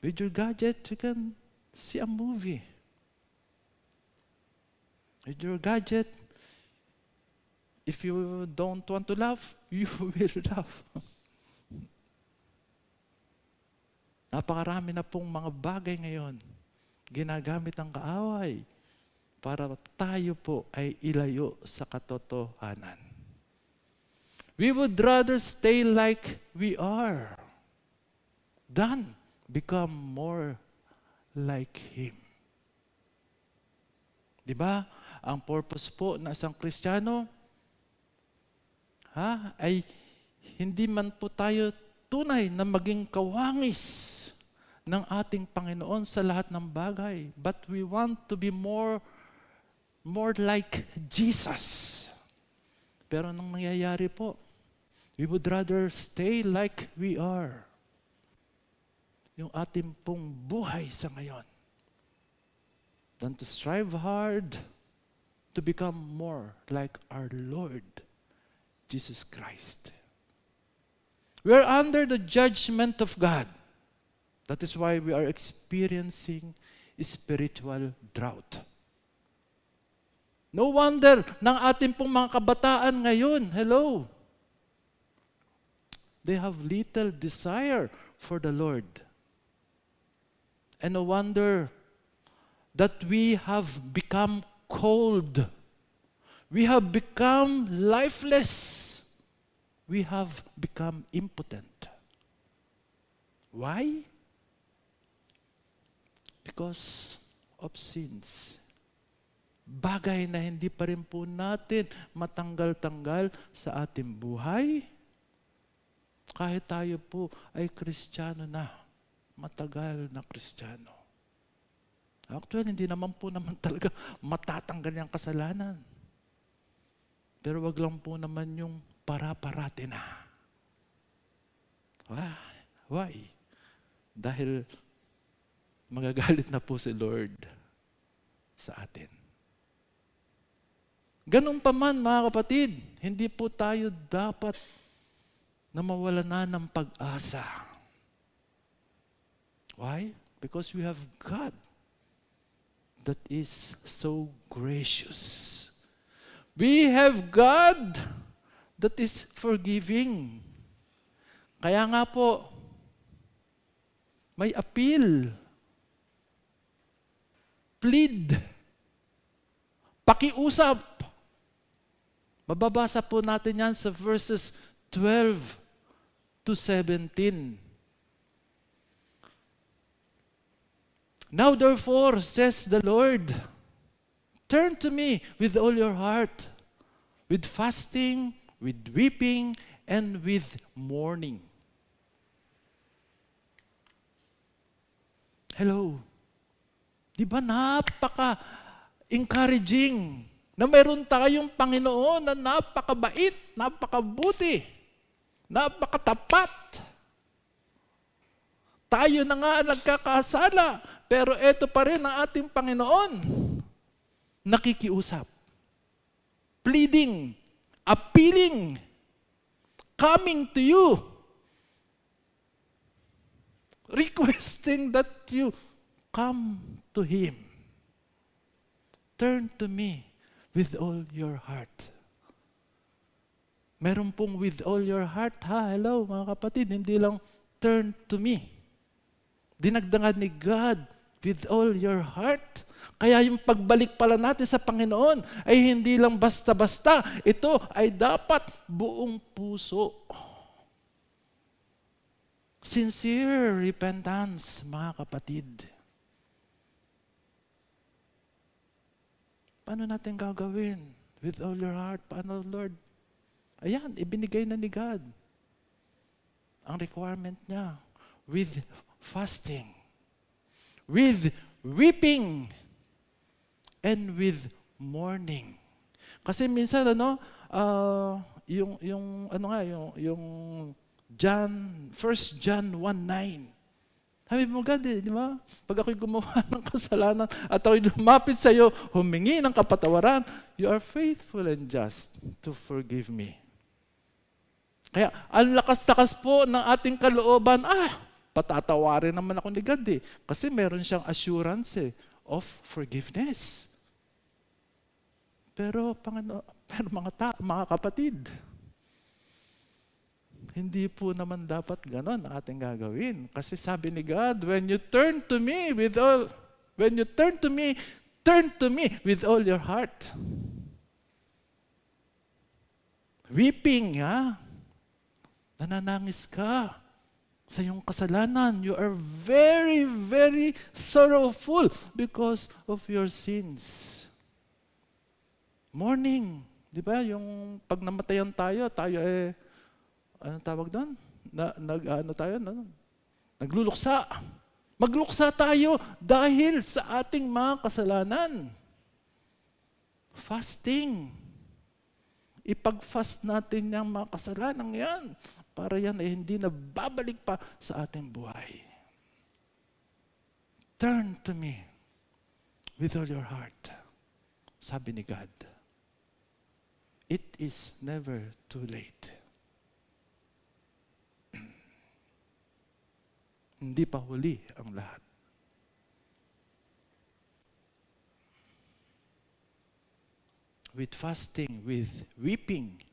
With your gadget, you can see a movie. With your gadget, if you don't want to laugh, you will laugh. Napakarami na pong mga bagay ngayon ginagamit ng kaaway para tayo po ay ilayo sa katotohanan. We would rather stay like we are than become more like Him. Di ba? Ang purpose po ng isang Kristiyano ay hindi man po tayo tunay na maging kawangis ng ating Panginoon sa lahat ng bagay. But we want to be more like Jesus. Pero anong nangyayari po? We would rather stay like we are. Yung ating pong buhay sa ngayon. Than to strive hard to become more like our Lord Jesus Christ. We are under the judgment of God. That is why we are experiencing spiritual drought. No wonder ng ating pong mga kabataan ngayon, hello, they have little desire for the Lord. And no wonder that we have become cold. We have become lifeless. We have become impotent. Why? Because of sins. Bagay na hindi pa rin po natin matanggal-tanggal sa ating buhay. Kahit tayo po ay Kristiyano na, matagal na Kristiyano. Actually, hindi naman po naman talaga matatanggal yung kasalanan. Pero wag lang po naman yung para-parate na. Why? Dahil magagalit na po si Lord sa atin. Ganun pa man, mga kapatid, hindi po tayo dapat na mawala na ng pag-asa. Why? Because we have God that is so gracious. We have God that is forgiving. Kaya nga po, may appeal. Plead. Pakiusap. Mababasa po natin yan sa verses 12 to 17. Now therefore, says the Lord, turn to me with all your heart, with fasting, with weeping, and with mourning. Hello. Di ba napaka-encouraging na meron tayong Panginoon na napakabait, napakabuti, napakatapat. Tayo na nga ang nagkakasala, pero ito pa rin ang ating Panginoon. Nakikiusap, pleading, appealing, coming to you, requesting that you come to Him. Turn to me with all your heart. Meron pong with all your heart, ha? Hello, mga kapatid, hindi lang turn to me. Dinagdangan ni God with all your heart. Kaya yung pagbalik pala natin sa Panginoon ay hindi lang basta-basta. Ito ay dapat buong puso. Sincere repentance, mga kapatid. Paano natin gagawin? With all your heart. Paano, Lord? Ayan, ibinigay na ni God ang requirement niya. With fasting, with weeping, and with mourning. Kasi minsan, yung John, 1 John 1:9. Sabi mo, God, di ba? Pag ako'y gumawa ng kasalanan at ako'y lumapit sa iyo, humingi ng kapatawaran, you are faithful and just to forgive me. Kaya, ang lakas-lakas po ng ating kalooban, patatawarin naman ako ni God eh. Kasi meron siyang assurance of forgiveness. Pero, mga kapatid, hindi po naman dapat ganon ang ating gagawin. Kasi sabi ni God, turn to me with all your heart. Weeping, nananangis ka sa iyong kasalanan. You are very, very sorrowful because of your sins. Mourning, di ba? Yung pag namatayan tayo anong tawag doon? Nagluluksa. Magluksa tayo dahil sa ating mga kasalanan. Fasting. Ipag-fast natin yung mga kasalanan yan para yan ay hindi na babalik pa sa ating buhay. Turn to me with all your heart. Sabi ni God, it is never too late. Hindi pa huli ang lahat. With fasting, with weeping,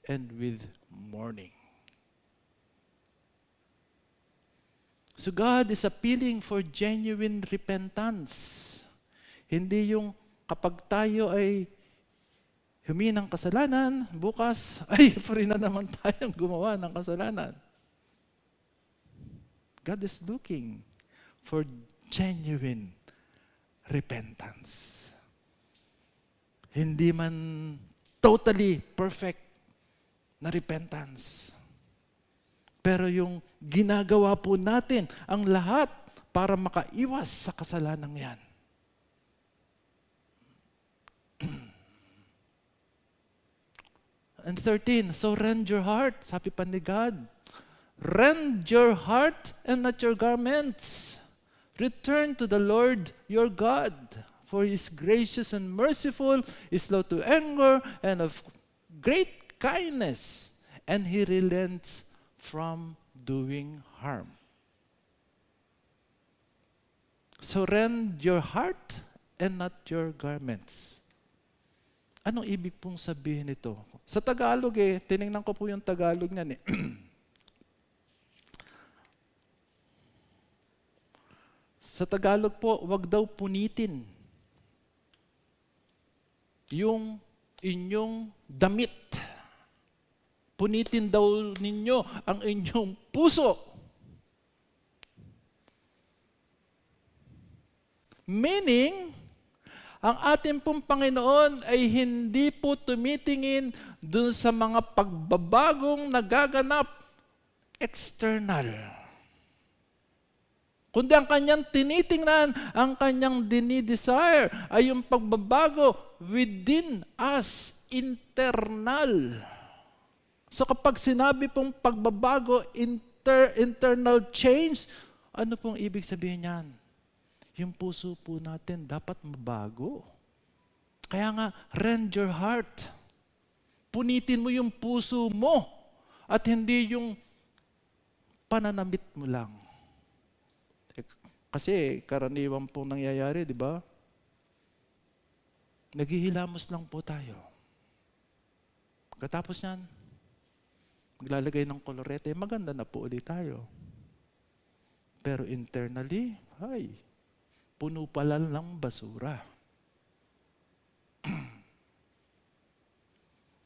and with mourning. So God is appealing for genuine repentance. Hindi yung kapag tayo ay humingi ng kasalanan, bukas ay free na naman tayong gumawa ng kasalanan. God is looking for genuine repentance. Hindi man totally perfect na repentance. Pero yung ginagawa po natin ang lahat para makaiwas sa kasalanan yan. And 13, so rend your heart, sabi pa ni God. Rend your heart and not your garments. Return to the Lord your God, for He is gracious and merciful, is slow to anger, and of great kindness, and He relents from doing harm. So rend your heart and not your garments. Anong ibig pong sabihin nito? Sa Tagalog tinignan ko po yung Tagalog niyan Sa Tagalog po, wag daw punitin yung inyong damit. Punitin daw ninyo ang inyong puso. Meaning, ang ating pong Panginoon ay hindi po tumitingin dun sa mga pagbabagong nagaganap external. Kundi ang kanyang tinitingnan, ang kanyang dinidesire ay yung pagbabago within us, internal. So kapag sinabi pong pagbabago, internal change, ano pong ibig sabihin niyan? Yung puso po natin dapat mabago. Kaya nga, rend your heart. Punitin mo yung puso mo at hindi yung pananamit mo lang. Kasi karaniwan pong nangyayari, di ba? Naghihilamos lang po tayo. Pagkatapos niyan, maglalagay ng kolorete, maganda na po ulit tayo. Pero internally, puno pala ng basura.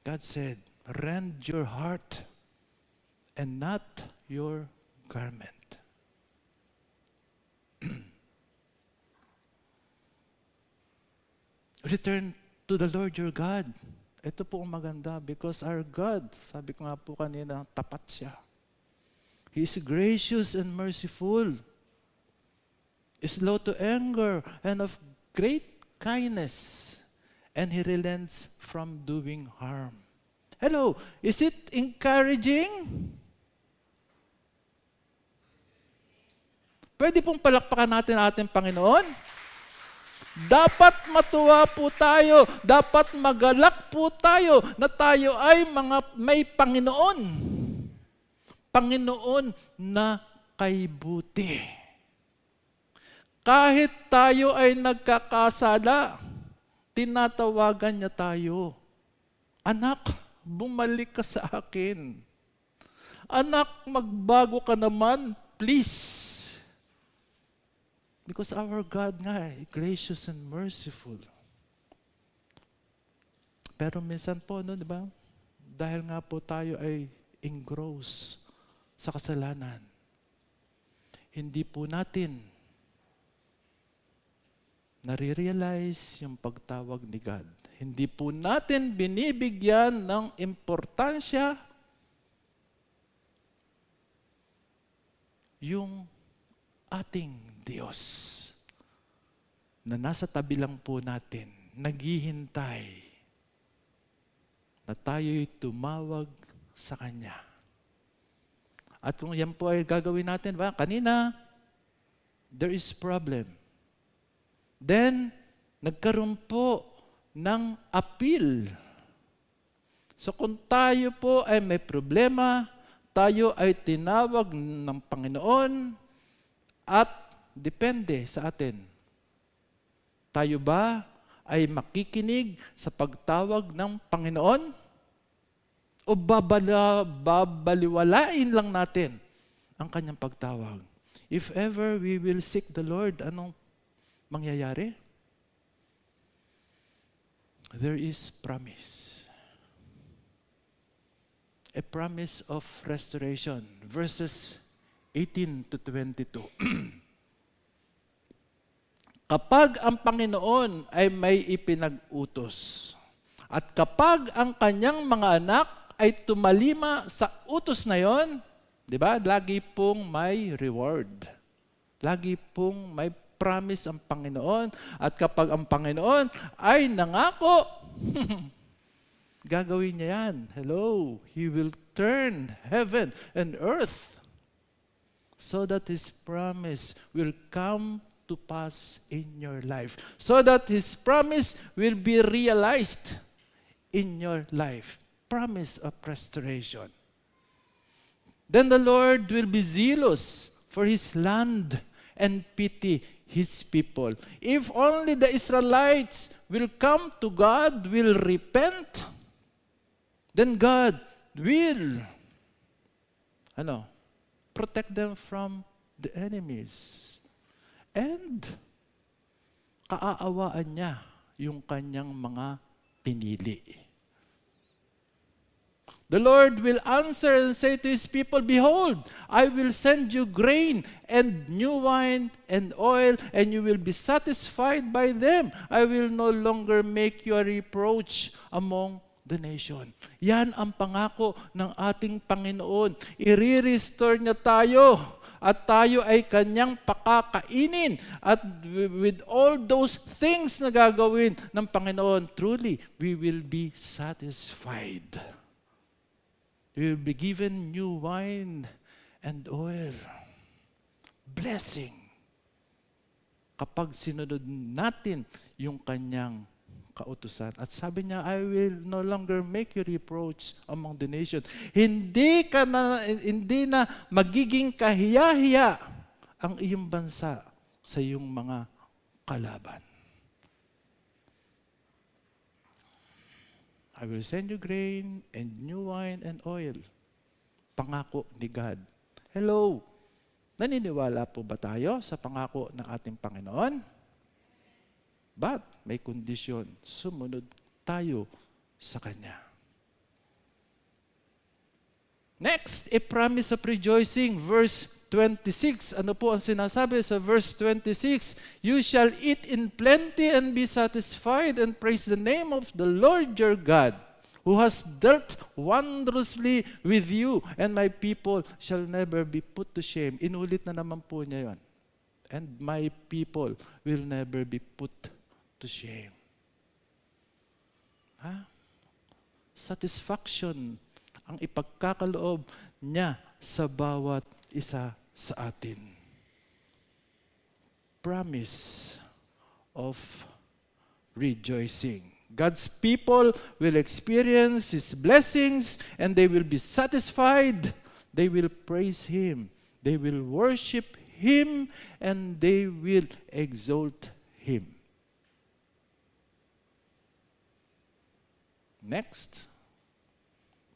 God said, rend your heart and not your garment. Return to the Lord your God. Ito po ang maganda because our God, sabi ko nga po kanina, tapat siya. He is gracious and merciful, is slow to anger, and of great kindness, and He relents from doing harm. Hello, is it encouraging? Pwede pong palakpakan natin ang ating Panginoon? Dapat matuwa po tayo, dapat magalak po tayo na tayo ay mga may Panginoon. Panginoon na kay buti. Kahit tayo ay nagkakasala, tinatawagan niya tayo. Anak, bumalik ka sa akin. Anak, magbago ka naman, please. Because our God nga gracious and merciful. Pero minsan po, di ba? Dahil nga po tayo ay engrossed sa kasalanan, hindi po natin nare-realize yung pagtawag ni God. Hindi po natin binibigyan ng importansya yung ating Diyos na nasa tabi lang po natin, naghihintay na tayo'y tumawag sa Kanya. At kung yan po ay gagawin natin, ba? Kanina, there is problem. Then, nagkaroon po ng appeal. So kung tayo po ay may problema, tayo ay tinawag ng Panginoon at depende sa atin. Tayo ba ay makikinig sa pagtawag ng Panginoon? O babaliwalain lang natin ang kanyang pagtawag? If ever we will seek the Lord, anong mangyayari? There is promise. A promise of restoration. Verses 18 to 22. Kapag ang Panginoon ay may ipinag-utos, at kapag ang kanyang mga anak ay tumalima sa utos na yon, di ba? Lagi pong may reward. Lagi pong may promise ang Panginoon. At kapag ang Panginoon ay nangako, gagawin niya yan. Hello, He will turn heaven and earth so that His promise will come to pass in your life. So that His promise will be realized in your life. Promise of restoration. Then the Lord will be zealous for His land and pity His people. If only the Israelites will come to God, will repent, then God will protect them from the enemies. And kaaawaan niya yung kanyang mga pinili. The Lord will answer and say to His people, behold, I will send you grain and new wine and oil, and you will be satisfied by them. I will no longer make you a reproach among the nation. Yan ang pangako ng ating Panginoon. I-restore niya tayo at tayo ay kanyang pakakainin. At with all those things na gagawin ng Panginoon, truly, we will be satisfied. We will be given new wine and oil. Blessing. Kapag sinunod natin yung kanyang kautusan. At sabi niya, I will no longer make you reproach among the nation. Hindi na magiging kahiya-hiya ang iyong bansa sa iyong mga kalaban. I will send you grain and new wine and oil. Pangako ni God. Hello, naniniwala po ba tayo sa pangako ng ating Panginoon? But may kondisyon, sumunod tayo sa Kanya. Next, a promise of rejoicing, verse 26. Ano po ang sinasabi sa verse 26? You shall eat in plenty and be satisfied and praise the name of the Lord your God, who has dealt wondrously with you, and my people shall never be put to shame. Inulit na naman po niya yon. And my people will never be put to shame. Satisfaction ang ipagkakaloob niya sa bawat isa sa atin. Promise of rejoicing. God's people will experience His blessings and they will be satisfied. They will praise Him. They will worship Him and they will exalt Him. Next,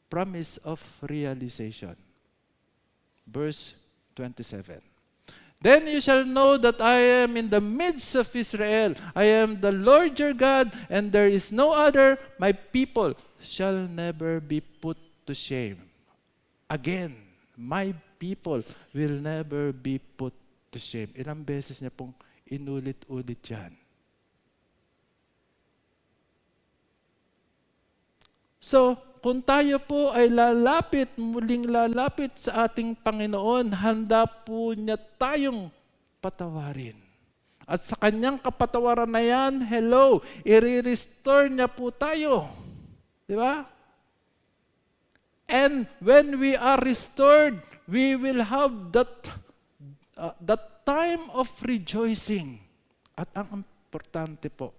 promise of realization. Verse 27. Then you shall know that I am in the midst of Israel. I am the Lord your God, and there is no other. My people shall never be put to shame. Again, my people will never be put to shame. Ilang beses niya pong inulit-ulit yan. So, kung tayo po ay muling lalapit sa ating Panginoon, handa po niya tayong patawarin. At sa kanyang kapatawaran na yan, hello, i-restore niya po tayo. Di ba? And when we are restored, we will have that time of rejoicing. At ang importante po,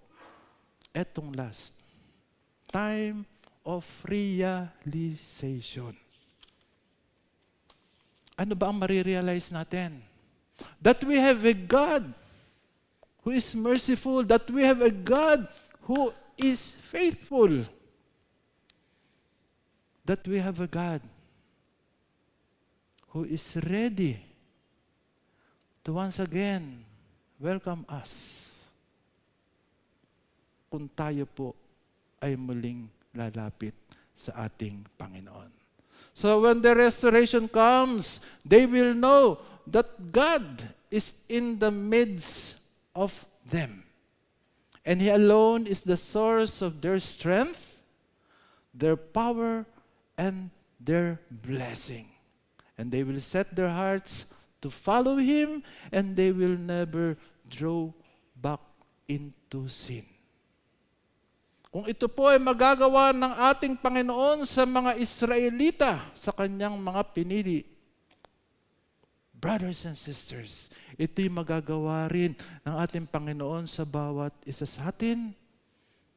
etong last, time of realization. Ano ba ang marirealize natin? That we have a God who is merciful, that we have a God who is faithful, that we have a God who is ready to once again welcome us kung tayo po ay muling lalapit sa ating Panginoon. So when the restoration comes, they will know that God is in the midst of them. And He alone is the source of their strength, their power, and their blessing. And they will set their hearts to follow Him, and they will never draw back into sin. Kung ito po ay magagawa ng ating Panginoon sa mga Israelita, sa kanyang mga pinili, Brothers and sisters, ito'y magagawa rin ng ating Panginoon sa bawat isa sa atin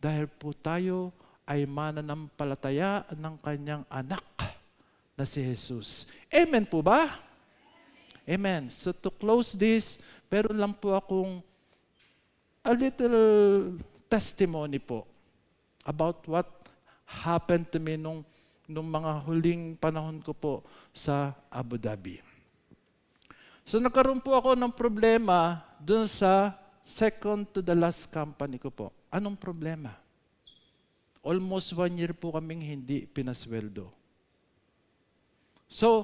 dahil po tayo ay mananampalataya ng kanyang anak na si Jesus. Amen po ba? Amen. So to close this, meron lang po akong a little testimony po about what happened to me nung mga huling panahon ko po sa Abu Dhabi. So nagkaroon po ako ng problema dun sa second to the last company ko po. Anong problema? Almost 1 year po kaming hindi pinasweldo. So,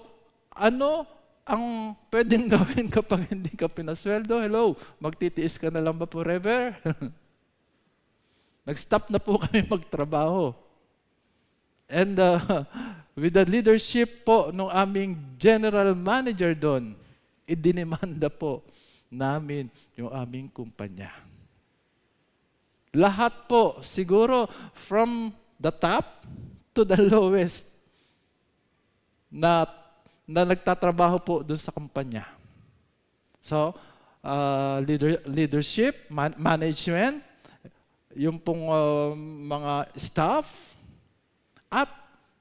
ano ang pwedeng gawin kapag hindi ka pinasweldo? Hello, magtitiis ka na lang ba forever? Nag-stop na po kami magtrabaho. And with the leadership po ng aming general manager doon, idinimanda po namin yung aming kumpanya. Lahat po, siguro, from the top to the lowest na nagtatrabaho po doon sa kumpanya. So, leadership, management, yung pong mga staff, at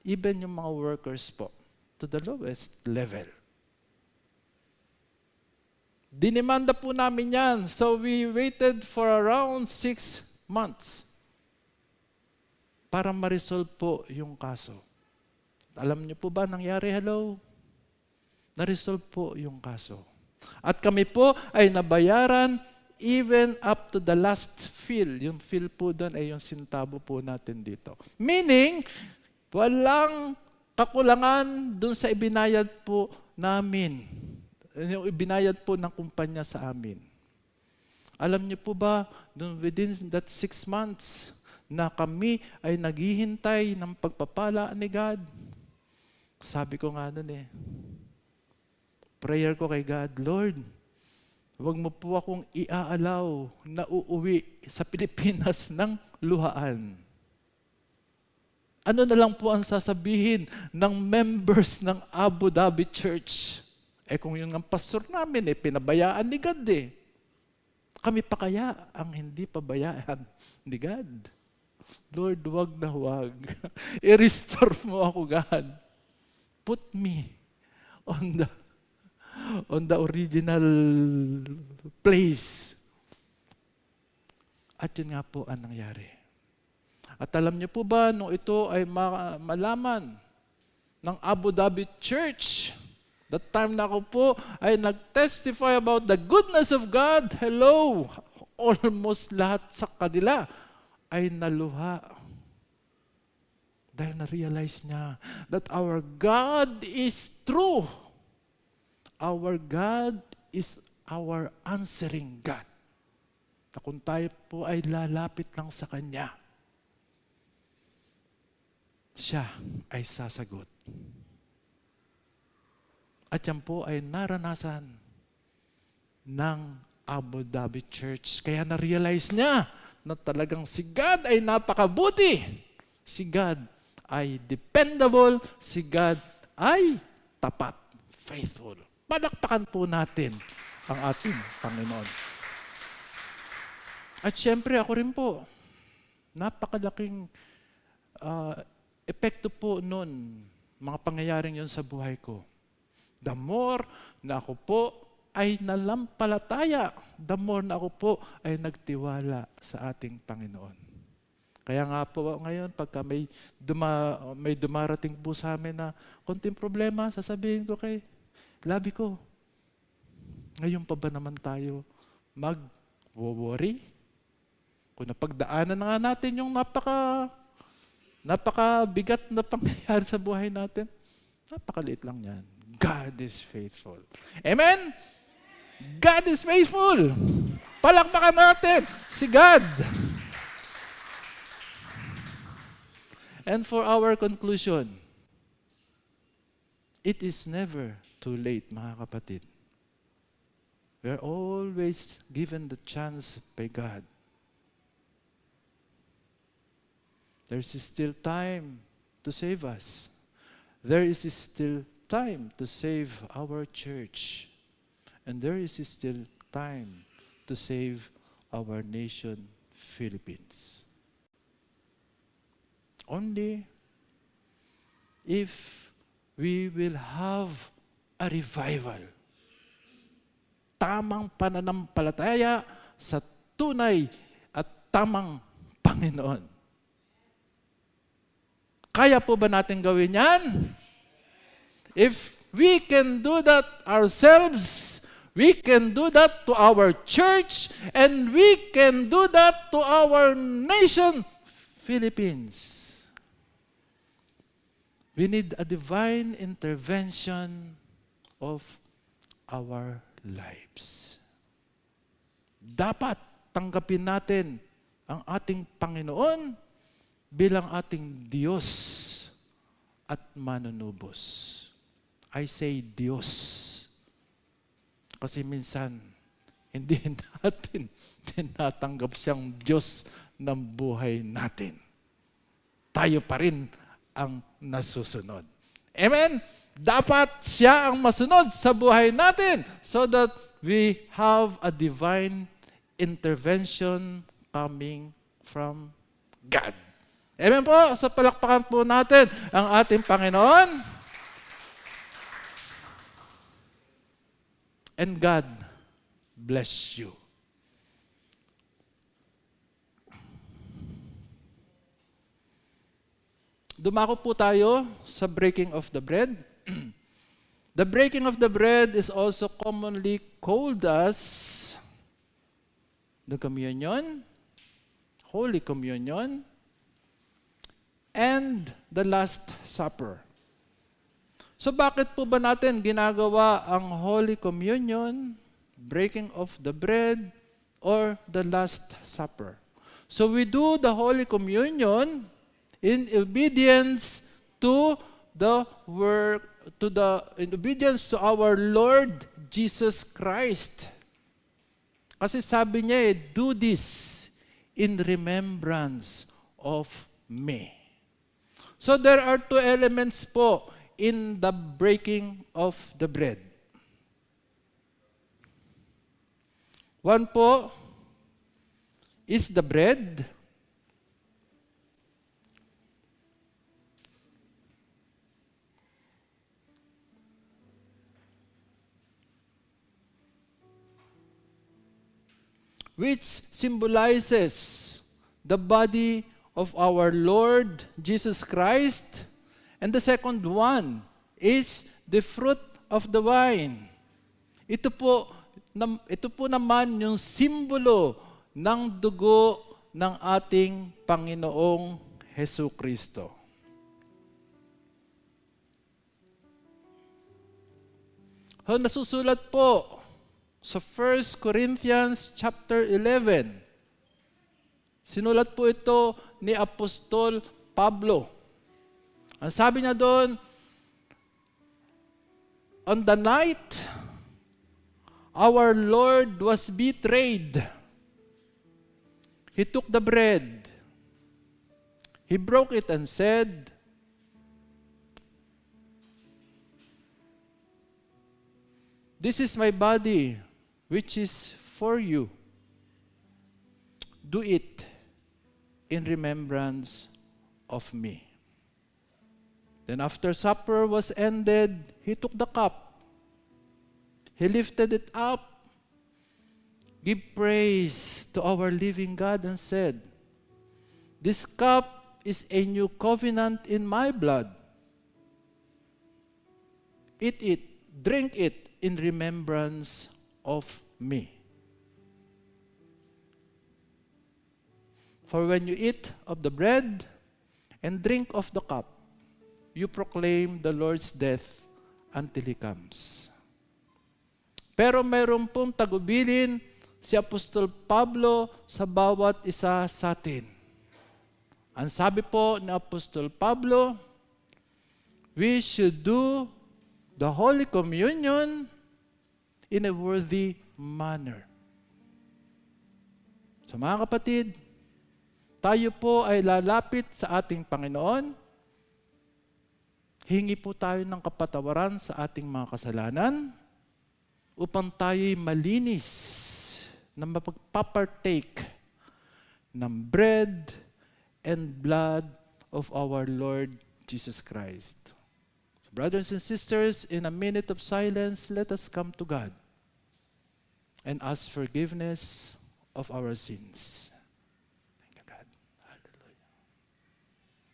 even yung mga workers po to the lowest level. Dinimanda po namin yan. So we waited for around 6 months para ma-resolve po yung kaso. Alam niyo po ba nangyari? Hello? Na-resolve po yung kaso. At kami po ay nabayaran even up to the last fill. Yung fill po doon ay yung sintabo po natin dito. Meaning, walang kakulangan doon sa ibinayad po namin. Yung ibinayad po ng kumpanya sa amin. Alam niyo po ba, within that 6 months, na kami ay naghihintay ng pagpapala ni God, sabi ko nga nun prayer ko kay God, Lord, huwag mo po akong iaalaw na uuwi sa Pilipinas ng luhaan. Ano na lang po ang sasabihin ng members ng Abu Dhabi Church? Kung yung ang pastor namin, pinabayaan ni God Kami pa kaya ang hindi pabayaan ni God? Lord, wag na wag. I-restore mo ako, God. Put me on the original place. At yun nga po ang nangyari. At alam niyo po ba, nung ito ay malaman ng Abu Dhabi Church, that time na ako po ay nag-testify about the goodness of God. Hello! Almost lahat sa kanila ay naluha. Dahil na-realize niya that our God is true. Our God is our answering God. Na kung tayo po ay lalapit lang sa Kanya, siya ay sasagot. At yan po ay naranasan ng Abu Dhabi Church. Kaya na-realize niya na talagang si God ay napakabuti. Si God ay dependable. Si God ay tapat, faithful. Palakpakan po natin ang ating Panginoon. At syempre ako rin po, napakalaking epekto po nun, mga pangyayaring yun sa buhay ko. The more na ako po ay nalampalataya, the more na ako po ay nagtiwala sa ating Panginoon. Kaya nga po ngayon, pagka may dumarating po sa amin na konting problema, sasabihin ko kay labi ko, ngayon pa ba naman tayo mag-worry? Kung napagdaanan na nga natin yung napakabigat na pangyayari sa buhay natin, napakaliit lang yan. God is faithful. Amen? God is faithful. Palakpakan natin si God. And for our conclusion, it is never too late, mga kapatid. We are always given the chance by God. There is still time to save us. There is still time to save our church. And there is still time to save our nation, Philippines. Only if we will have a revival. Tamang pananampalataya sa tunay at tamang Panginoon. Kaya po ba natin gawin yan? If we can do that ourselves, we can do that to our church, and we can do that to our nation, Philippines. We need a divine intervention of our lives. Dapat tanggapin natin ang ating Panginoon bilang ating Diyos at manunubos. I say Diyos. Kasi minsan, hindi natin tinatanggap siyang Diyos ng buhay natin. Tayo pa rin ang nasusunod. Amen? Dapat siya ang masunod sa buhay natin so that we have a divine intervention coming from God. Amen po? Sa palakpakan po natin ang ating Panginoon. And God bless you. Dumako po tayo sa breaking of the bread. The breaking of the bread is also commonly called as the communion, Holy Communion, and the Last Supper. So bakit po ba natin ginagawa ang Holy Communion, breaking of the bread, or the Last Supper? So we do the Holy Communion in obedience to the work, in obedience to our Lord Jesus Christ. Kasi sabi niya do this in remembrance of me. So there are two elements po in the breaking of the bread. One po is the bread. Which symbolizes the body of our Lord Jesus Christ. And the second one is the fruit of the vine. Ito po naman yung simbolo ng dugo ng ating Panginoong Hesukristo. Nasusulat po sa 1 Corinthians chapter 11. Sinulat po ito ni Apostol Pablo. Ang sabi niya doon, on the night our Lord was betrayed, He took the bread, He broke it and said, "This is my body, which is for you. Do it in remembrance of me." Then after supper was ended, He took the cup. He lifted it up, gave praise to our living God and said, "This cup is a new covenant in my blood. Eat it, drink it in remembrance of me. For when you eat of the bread and drink of the cup, you proclaim the Lord's death until He comes." Pero mayroon pong tagubilin si Apostol Pablo sa bawat isa sa atin. Ang sabi po ni Apostol Pablo, we should do the Holy Communion in a worthy manner. So mga kapatid, tayo po ay lalapit sa ating Panginoon. Hingi po tayo ng kapatawaran sa ating mga kasalanan upang tayo'y malinis na mapagpapartake ng bread and blood of our Lord Jesus Christ. So brothers and sisters, in a minute of silence, let us come to God and ask forgiveness of our sins. Thank you, God. Hallelujah.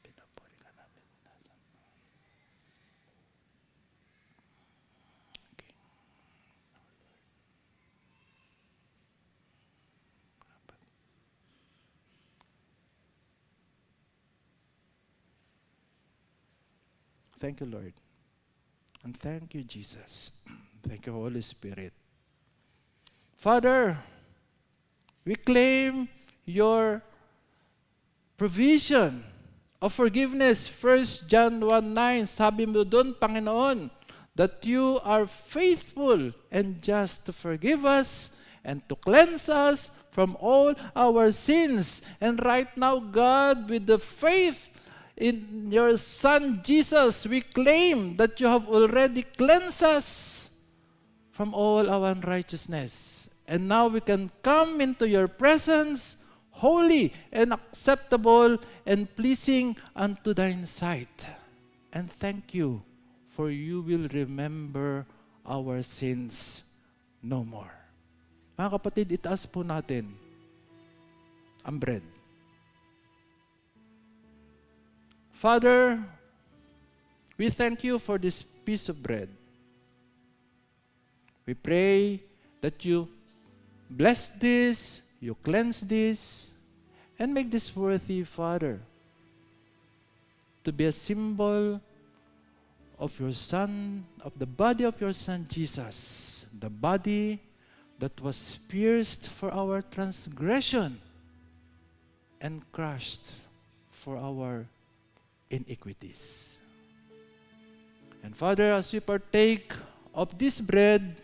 Pinapuri ka namin. Okay. Thank you, Lord. And thank you, Jesus. Thank you, Holy Spirit. Father, we claim your provision of forgiveness. 1 John 1:9, sabi mo doon, Panginoon, that you are faithful and just to forgive us and to cleanse us from all our sins. And right now, God, with the faith in your Son Jesus, we claim that you have already cleansed us from all our unrighteousness. And now we can come into your presence, holy and acceptable and pleasing unto thine sight. And thank you, for you will remember our sins no more. Mga kapatid, itaas po natin ang bread. Father, we thank you for this piece of bread. We pray that you bless this, you cleanse this, and make this worthy, Father, to be a symbol of your Son, of the body of your Son, Jesus, the body that was pierced for our transgression and crushed for our iniquities. And Father, as we partake of this bread,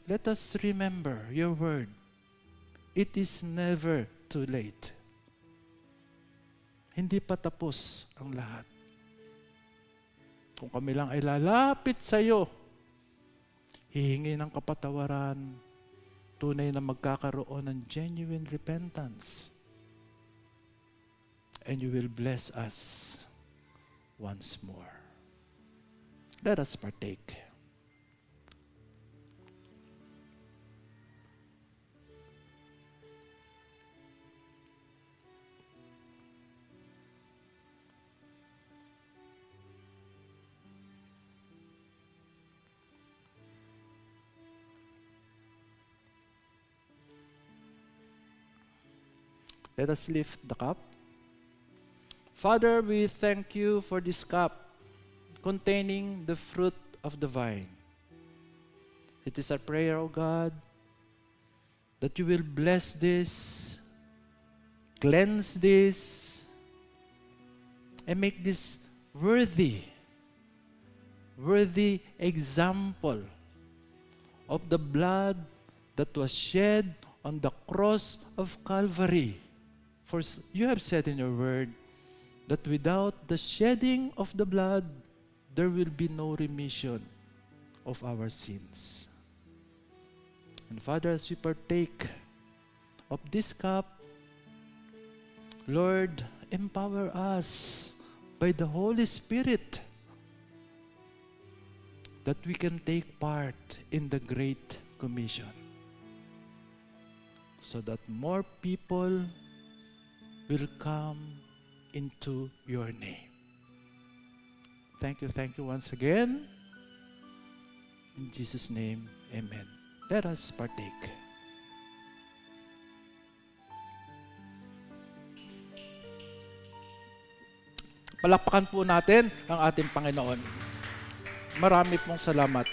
let us remember your word. It is never too late. Hindi pa tapos ang lahat. Kung kami lang ay lalapit sa iyo, hihingi ng kapatawaran, tunay na magkakaroon ng genuine repentance, and you will bless us once more. Let us partake. Let us lift the cup. Father, we thank you for this cup containing the fruit of the vine. It is our prayer, O God, that you will bless this, cleanse this, and make this worthy example of the blood that was shed on the cross of Calvary. For you have said in your word that without the shedding of the blood, there will be no remission of our sins. And Father, as we partake of this cup, Lord, empower us by the Holy Spirit that we can take part in the Great Commission, so that more people will come into your name. Thank you once again. In Jesus' name, amen. Let us partake. Palakpakan po natin ang ating Panginoon. Marami pong salamat.